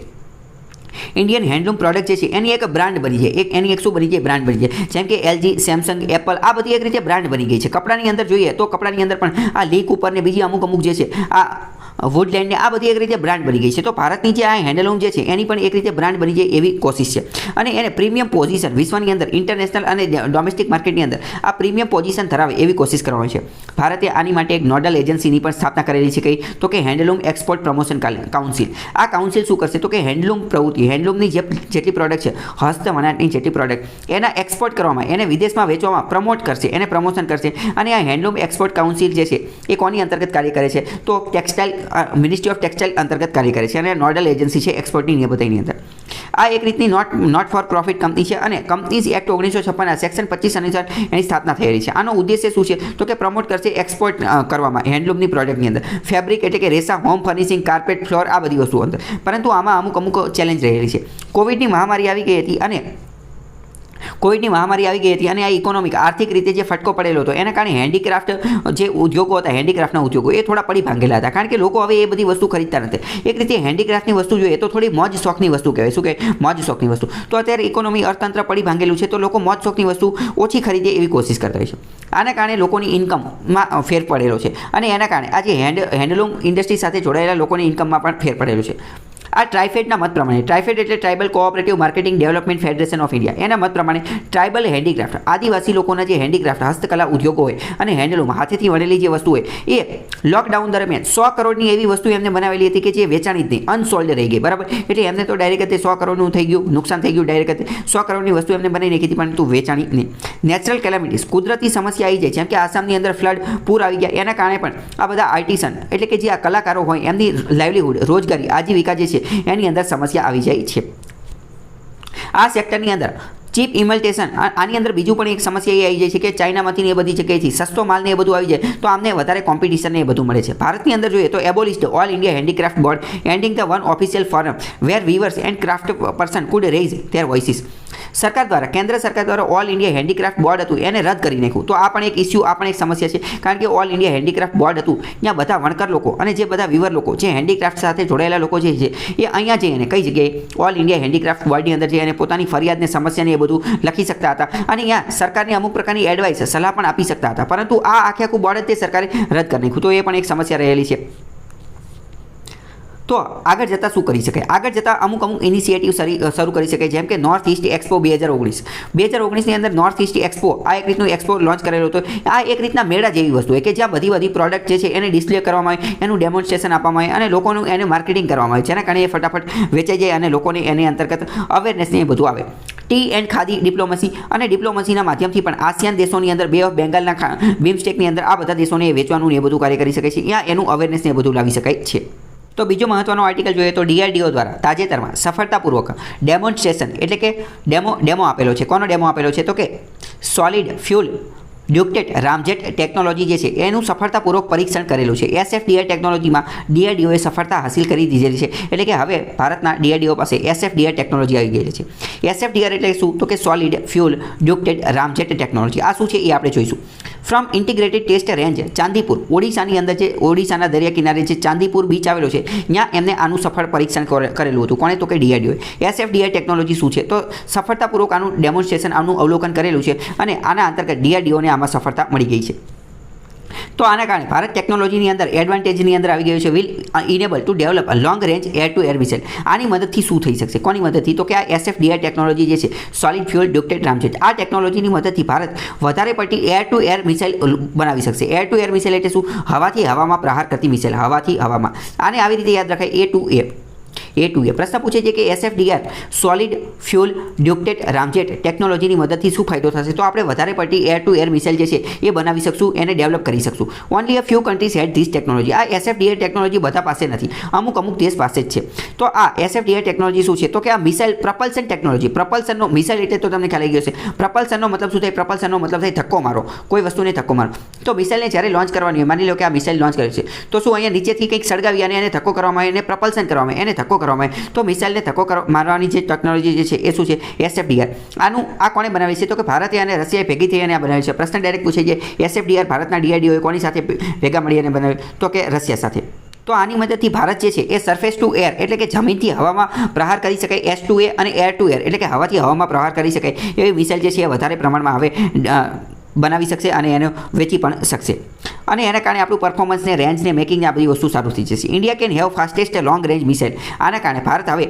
ઇન્ડિયન હેન્ડલૂમ પ્રોડક્ટ જે છે એની એક બ્રાન્ડ બની જાય, એની એક શું બની જાય? બ્રાન્ડ બની જાય. જેમ કે LG, સેમસંગ, એપલ, આ બધી એક રીતે બ્રાન્ડ બની ગઈ છે. કપડાની અંદર જોઈએ તો કપડાની અંદર પણ આ લીક ઉપર ને બીજી અમુક જે છે આ વુડલેન્ડને આ બધી એક રીતે બ્રાન્ડ બની ગઈ છે. તો ભારતની જે આ હેન્ડલૂમ જે છે એની પણ એક રીતે બ્રાન્ડ બની જાય એવી કોશિશ છે અને એને પ્રીમિયમ પોઝિશન વિશ્વની અંદર, ઇન્ટરનેશનલ અને ડોમેસ્ટિક માર્કેટની અંદર આ પ્રીમિયમ પોઝિશન ધરાવે એવી કોશિશ કરવામાં છે. ભારતે આની માટે એક નોડલ એજન્સીની પણ સ્થાપના કરેલી છે. કઈ? તો કે હેન્ડલૂમ એક્સપોર્ટ પ્રમોશન કાઉન્સિલ. આ કાઉન્સિલ શું કરશે? તો કે હેન્ડલૂમ પ્રવૃત્તિ, હેન્ડલૂમની જેટલી પ્રોડક્ટ છે, હસ્તવણાટની જેટલી પ્રોડક્ટ, એના એક્સપોર્ટ કરવામાં, એને વિદેશમાં વેચવામાં પ્રમોટ કરશે, એને પ્રમોશન કરશે. અને આ હેન્ડલૂમ એક્સપોર્ટ કાઉન્સિલ જે છે એ કોની અંતર્ગત કાર્ય કરે છે? તો ટેક્સટાઇલ, મિનિસ્ટ્રી ઓફ ટેક્સટાઇલ અંતર્ગત કાર્ય કરે છે અને નોડલ એજન્સી છે એક્સપોર્ટની બધાની અંદર. આ એક રીતની નોટ ફોર પ્રોફિટ કંપની છે અને કંપનીઝ એક્ટ 1956 સેક્શન 25 અનુસાર એની સ્થાપના થયેલી છે. આનો ઉદ્દેશ્ય શું છે? તો કે પ્રમોટ કરશે એક્સપોર્ટ કરવામાં હેન્ડલૂમની પ્રોડક્ટની અંદર. ફેબ્રિક એટલે કે રેસા, હોમ ફર્નિશિંગ, કાર્પેટ, ફ્લોર, આ બધી વસ્તુઓ અંદર. પરંતુ આમાં અમુક ચેલેન્જ રહેલી છે. કોવિડની મહામારી આવી ગઈ હતી અને આ ઇકોનોમિક, આર્થિક રીતે જે ફટકો પડેલો હતો એના કારણે હેન્ડીક્રાફ્ટ જે ઉદ્યોગો હતા, હેન્ડીક્રાફ્ટના ઉદ્યોગો એ થોડા પડી ભાંગેલા હતા. કારણ કે લોકો હવે એ બધી વસ્તુ ખરીદતા નથી. એક રીતે હેન્ડીક્રાફ્ટની વસ્તુ જોઈએ તો થોડી મોજ શોખની વસ્તુ કહેવાય. શું કહેવાય? મોજ શોખની વસ્તુ. તો અત્યારે ઇકોનોમી, અર્થતંત્ર પડી ભાંગેલું છે તો લોકો મોજ શોખની વસ્તુ ઓછી ખરીદે એવી કોશિશ કરતા હોય છે. આના કારણે લોકોની ઇન્કમમાં ફેર પડેલો છે અને એના કારણે આજે હેન્ડલૂમ ઇન્ડસ્ટ્રી સાથે જોડાયેલા લોકોની ઇન્કમમાં પણ ફેર પડેલો છે. આ ટ્રાઇફેડના મત પ્રમાણે, ટ્રાઇફેડ એટલે tribal cooperative marketing development federation of India, એના મત પ્રમાણે ટ્રાઇબલ હેન્ડીક્રાફ્ટ, આદિવાસી લોકોના જે હેન્ડીક્રાફ્ટ, હસ્તકલા ઉદ્યોગો હોય અને હેન્ડલૂમ, હાથેથી વણેલી જે વસ્તુ હોય એ લોકડાઉન દરમિયાન 100 કરોડની એવી વસ્તુ એમને બનાવેલી હતી કે જે વેચાણી જ નહીં, અનસોલ્ડ રહી ગઈ. બરાબર. એટલે એમને તો ડાયરેક્ટ 100 કરોડનું થઈ ગયું, નુકસાન થઈ ગયું. ડાયરેક્ટ 100 કરોડની વસ્તુ એમને બનાવી નાખી હતી પરંતુ વેચાણી નહીં. નેચરલ કેલામિટીઝ, કુદરતી સમસ્યા આવી જાય, જેમ કે આસામની અંદર ફ્લડ, પૂર આવી ગયા, એના કારણે પણ આ બધા આર્ટિસન એટલે કે જે આ કલાકારો હોય એમની લાઇવલીહુડ, રોજગારી, આજીવિકા જે છે એની અંદર સમસ્યા આવી જાય છે. આ સેક્ટરની અંદર ચીપ ઇમિટેશન, આની અંદર બીજું પણ એક સમસ્યા એ આવી જાય છે કે ચાઇનામાંથી ને એ બધી જગ્યાએથી સસ્તો માલ ને એ બધું આવી જાય તો આમને વધારે કોમ્પિટિશન ને એ બધું મળે છે. ભારતની અંદર જોઈએ તો abolished all India handicraft board ending the one official forum where weavers and craft person could raise their voices. સરકાર દ્વારા, કેન્દ્ર સરકાર દ્વારા ઓલ ઇન્ડિયા હેન્ડીક્રાફ્ટ બોર્ડ હતું એને રદ કરી નાખ્યું. તો આ પણ એક ઇસ્યુ, આ પણ એક સમસ્યા છે, કારણ કે ઓલ ઇન્ડિયા હેન્ડીક્રાફ્ટ બોર્ડ હતું ત્યાં બધા વણકર લોકો અને જે બધા વીવર લોકો, જે હેન્ડીક્રાફ્ટ સાથે જોડાયેલા લોકો જે છે એ અહીંયા જઈને કઈ જગ્યાએ ઓલ ઇન્ડિયા હેન્ડીક્રાફ્ટ બોર્ડની અંદર જઈને પોતાની ફરિયાદને, સમસ્યાને એ બધું લખી શકતા હતા અને અહીંયા સરકારને અમુક પ્રકારની એડવાઇસ, સલાહ પણ આપી શકતા હતા. પરંતુ આ આખું બોર્ડ તે સરકારે રદ કરી નાખ્યું. તો એ પણ એક સમસ્યા રહેલી છે. તો આગળ જતાં શું કરી શકાય? આગળ જતાં અમુક ઇનિશિયેટિવ શરૂ કરી શકાય, જેમ કે નોર્થ ઇસ્ટ એક્સપો 2019ની અંદર નોર્થ ઇસ્ટ એક્સપો, આ એક રીતનું એક્સપો લોન્ચ કરેલો હતો. આ એક રીતના મેળા જેવી વસ્તુ છે કે જ્યાં બધી પ્રોડક્ટ જે છે એને ડિસ્પ્લે કરવામાં આવે, એનું ડેમોન્સ્ટ્રેશન આપવામાં આવે અને લોકોનું એને માર્કેટિંગ કરવામાં આવે, જેના કારણે એ ફટાફટ વેચાઈ જાય અને લોકોને એની અંતર્ગત અવેરનેસને એ બધું આવે. ટી એન્ડ ખાદી ડિપ્લોમસી, અને ડિપ્લોમસીના માધ્યમથી પણ આસિયાન દેશોની અંદર, બે ઓફ બેંગાલના બીમસ્ટેકની અંદર આ બધા દેશોને વેચવાનું એ બધું કાર્ય કરી શકાય છે. ત્યાં એનું અવેરનેસને એ બધું લાવી શકાય છે. તો બીજો મહત્વનો આર્ટિકલ જોઈએ તો DRDO દ્વારા તાજેતરમાં સફળતાપૂર્વક ડેમોન્સ્ટ્રેશન એટલે કે ડેમો આપેલો છે. કોનો ડેમો આપેલો છે? તો કે solid fuel ducted ramjet technology જે છે એનું સફળતાપૂર્વક પરીક્ષણ કરેલું છે. SFDR ટેકનોલોજીમાં DRDOએ સફળતા હાંસિલ કરી દીધેલી છે. એટલે કે હવે ભારતના DRDO પાસે SFDR ટેકનોલોજી આવી ગયેલી છે. SFDR એટલે શું? તો કે solid fuel ducted ramjet technology. આ શું છે એ આપણે જોઈશું. From integrated test range Chandipur, ઓડિશાની અંદર જે ઓડિશાના દરિયા કિનારે જે ચાંદીપુર બીચ આવેલો છે ત્યાં એમને આનું સફળ પરીક્ષણ કરેલું હતું. કોણે? તો કે DRDOએ. SFDR ટેકનોલોજી શું છે? તો સફળતાપૂર્વક આનું ડેમોન્સ્ટ્રેશન, આનું અવલોકન કરેલું છે અને આના અંતર્ગત DRDOને આમાં સફળતા મળી ગઈ છે. તો આના કારણે ભારત ટેકનોલોજીની અંદર એડવાન્ટેજની અંદર આવી ગયું છે. Will enable to develop a long range air two air missile. આની મદદથી શું થઈ શકશે? કોની મદદથી? તો કે આ SFDR ટેકનોલોજી જે છે, સોલિડ ફ્યુઅલ ડ્યુક્ટેટ રામજેટ, આ ટેકનોલોજીની મદદથી ભારત વધારે પડતી એર ટુ એર મિસાઇલ બનાવી શકશે. એર ટુ એર મિસાઇલ એટલે શું? હવાથી હવામાં પ્રહાર કરતી મિસાઇલ, હવાથી હવામાં. આને આવી રીતે યાદ રખાય, A2A. પ્રશ્ન પૂછે છે કે SFDR સોલિડ ફ્યુઅલ ડ્યુક્ટેટ રામજેટ ટેકનોલોજીની મદદથી શું ફાયદો થશે? તો આપણે વધારે પડતી એર ટુ એર મિસાઇલ જે છે એ બનાવી શકશું, એને ડેવલપ કરી શકશું. Only a few countries had this technology. આ SFDR ટેકનોલોજી બધા પાસે નથી, અમુક દેશ પાસે જ છે. તો આ SFDR ટેકનોલોજી શું છે? તો કે આ મિસાઇલ પ્રપલ્શન ટેકનોલોજી. પ્રપલ્શનનો મિસાઇલ એટલે તો તમને ખ્યાલ આવી ગયો છે. પ્રપલ્શનનો મતલબ શું થાય? પ્રપલ્શનનો મતલબ થાય ધક્કો મારો, કોઈ વસ્તુને ધક્કો મારો. તો મિસાઇલને જ્યારે લોન્ચ કરવાની હોય, માની લો કે આ મિસાઇલ લોન્ચ કરે છે, તો શું અહીંયા નીચેથી કંઈક સળગાવી અને એને ધક્કો કરવામાં આવે, એને પ્રપલ્શન કરવામાં આવે, એને ધક્કો કરવામાં આવે, તો મિસાઇલને ધક્કો મારવાની જે ટેકનોલોજી જે છે એ શું છે? SFDR. આ કોણે બનાવી છે? તો કે ભારતે અને રશિયાએ ભેગી થઈ અને આ બનાવી છે. પ્રશ્ન ડાયરેક્ટ પૂછે છે, SFDR ભારતના DRDOએ કોની સાથે ભેગા મળી અને બનાવ્યું? તો કે રશિયા સાથે. તો આની મદદથી ભારત જે છે એ સરફેસ ટુ એર એટલે કે જમીનથી હવામાં પ્રહાર કરી શકાય, S2A અને એર ટુ એર એટલે કે હવાથી હવામાં પ્રહાર કરી શકાય એવી મિસાઇલ જે છે એ વધારે પ્રમાણમાં હવે બનાવી શકશે અને એને વેચી પણ શકશે. અને એના કારણે આપણું પરફોર્મન્સને, રેન્જને, મેકિંગને આ બધી વસ્તુ સારું થઈ જશે. India can have fastest long range missile. આના કારણે ભારત હવે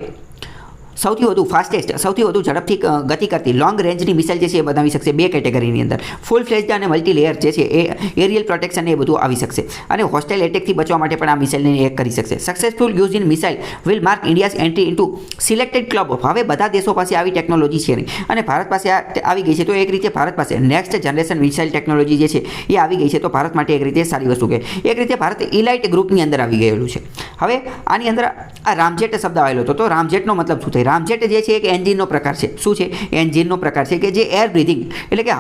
સૌથી વધુ ઝડપથી ગતિ કરતી લોંગ રેન્જની મિસાઇલ જે છે એ બનાવી શકશે. બે કેટેગરીની અંદર ફૂલ ફ્લેજ્ડ અને મલ્ટી લેયર જે છે એ એરિયલ પ્રોટેક્શન એ બધું આવી શકશે અને હોસ્ટાઇલ એટેકથી બચવા માટે પણ આ મિસાઇલને એ કરી શકશે. Successful use in missile will mark India's entry into selected club of. હવે બધા દેશો પાસે આવી ટેકનોલોજી છે નહીં અને ભારત પાસે આવી ગઈ છે. તો એક રીતે ભારત પાસે નેક્સ્ટ જનરેશન મિસાઇલ ટેકનોલોજી જે છે એ આવી ગઈ છે. તો ભારત માટે એક રીતે સારી વસ્તુ કહેવાય. એક રીતે ભારત ઇલાઇટ ગ્રુપની અંદર આવી ગયેલું છે. હવે આની અંદર આ રામજેટ શબ્દ આવેલો હતો. તો રામજેટનો મતલબ શું થાય? રામજેટ જે છે એક એન્જિનનો પ્રકાર છે. શું છે? એન્જિનનો પ્રકાર છે કે જે એર બ્રીથિંગ એટલે કે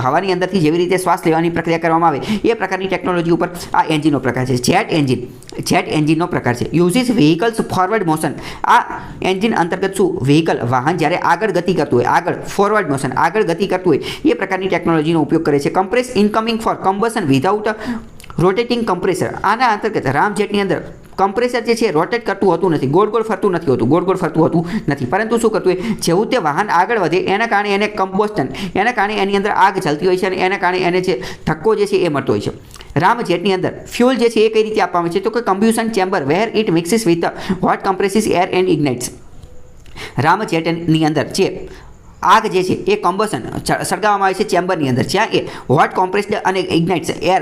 હવાની અંદરથી જેવી રીતે શ્વાસ લેવાની પ્રક્રિયા કરવામાં આવે એ પ્રકારની ટેકનોલોજી ઉપર આ એન્જિનનો પ્રકાર છે. જેટ એન્જિનનો પ્રકાર છે. Uses vehicles forward motion. આ એન્જિન અંતર્ગત શું? વ્હીકલ, વાહન જ્યારે આગળ ગતિ કરતું હોય, આગળ ફોરવર્ડ મોશન, આગળ ગતિ કરતું હોય એ પ્રકારની ટેકનોલોજીનો ઉપયોગ કરે છે. Compress incoming for combustion without rotating compressor. આના અંતર્ગત રામજેટની અંદર કમ્પ્રેસર જે છે રોટેટ કરતું હોતું નથી, ગોળ ફરતું હોતું નથી, પરંતુ શું કરતું હોય? જેવું તે વાહન આગળ વધે એના કારણે એને કમ્બોસ્ટન, એના કારણે એની અંદર આગ ચાલતી હોય છે અને એના કારણે એને જે ધક્કો જે છે એ મળતો હોય છે. રામજેટની અંદર ફ્યુઅલ જે છે એ કઈ રીતે આપવામાં આવે છે? તો કે combustion chamber where it mixes with hot compresses air and ignites. રામજેટની અંદર જે આગ જે છે એ કમ્બશન સળગાવવામાં આવે છે ચેમ્બરની અંદર, જ્યાં એ હોટ કોમ્પ્રેસ્ડ અને ઇગ્નાઇટ્સ એર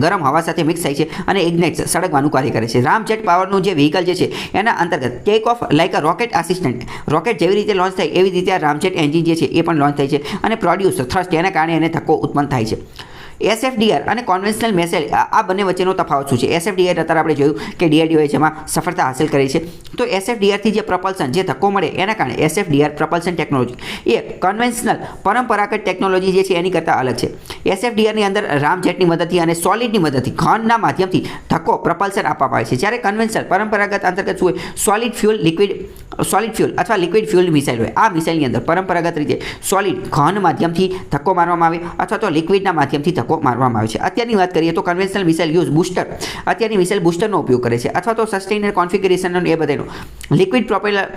ગરમ હવા સાથે મિક્સ થાય છે અને ઇગ્નાઇટ્સ સળગવાનું કાર્ય કરે છે. રામજેટ પાવરનું જે વ્હીકલ જે છે એના અંતર્ગત take off like a rocket assistant. Rocket જેવી રીતે લોન્ચ થાય એવી રીતે આ રામજેટ એન્જિન જે છે એ પણ લોન્ચ થાય છે અને પ્રોડ્યુસ થ્રસ્ટ, એના કારણે એને ધક્કો ઉત્પન્ન થાય છે. SFDR અને કોન્વેન્શનલ મિસાઇલ, આ બંને વચ્ચેનો તફાવત શું છે? SFDR અત્યારે આપણે જોયું કે DRDOએ જેમાં સફળતા હાંસલ કરી છે. તો તો એસએફડીઆરથી જે પ્રપલ્શન જે ધક્કો મળે એના કારણે એસએફડીઆર પ્રપલ્શન ટેકનોલોજી એ કન્વેન્શનલ પરંપરાગત ટેકનોલોજી જે છે એની કરતાં અલગ છે. એસએફડીઆરની અંદર રામજેટની મદદથી અને સોલિડની મદદથી ઘનના માધ્યમથી ધક્કો પ્રપલ્શન આપવામાં આવે છે. જ્યારે કન્વેન્શનલ પરંપરાગત અંતર્ગત શું હોય, સોલિડ ફ્યુઅલ અથવા લિક્વિડ ફ્યુઅલ મિસાઇલ હોય. આ મિસાઇલની અંદર પરંપરાગત રીતે સોલિડ ઘન માધ્યમથી ધક્કો મારવામાં આવે અથવા તો લિક્વિડના માધ્યમથી ધક્કો મારવામાં આવે છે. અત્યારની વાત કરીએ તો કન્વેન્શનલ મિસાઇલ યુઝ બૂસ્ટર, અત્યારની મિસાઇલ બૂસ્ટરનો ઉપયોગ કરે છે અથવા તો સસ્ટેઇનર કોન્ફિગરેશનનો એ બધાનો લિક્વિડ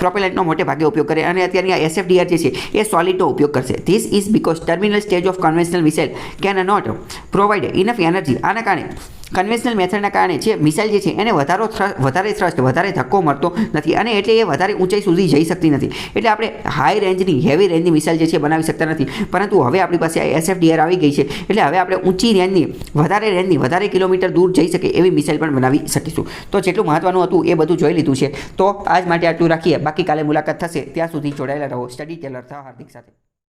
પ્રોપેલન્ટનો મોટે ભાગે ઉપયોગ કરે અને અત્યારની આ એસએફડીઆર જે છે એ સોલિડનો ઉપયોગ કરશે. This is because terminal stage of conventional missile can not provide enough energy. આના કારણે કન્વેન્શનલ મેથડના કારણે જે મિસાઇલ જે છે એને વધારે ધક્કો મળતો નથી અને એટલે એ વધારે ઊંચાઈ સુધી જઈ શકતી નથી. એટલે આપણે હાઈ રેન્જની હેવી રેન્જની મિસાઇલ જે છે બનાવી શકતા નથી. પરંતુ હવે આપણી પાસે આ એસએફડીઆર આવી ગઈ છે એટલે હવે આપણે ઊંચી રેન્જની વધારે કિલોમીટર દૂર જઈ શકે એવી મિસાઇલ પણ બનાવી શકીશું. તો જેટલું મહત્વનું હતું એ બધું જોઈ લીધું છે. તો આજ માટે આટલું રાખીએ. બાકી કાલે મુલાકાત થશે. ત્યાં સુધી જોડાયેલા રહો સ્ટડી ટેલર હાર્દિક સાથે.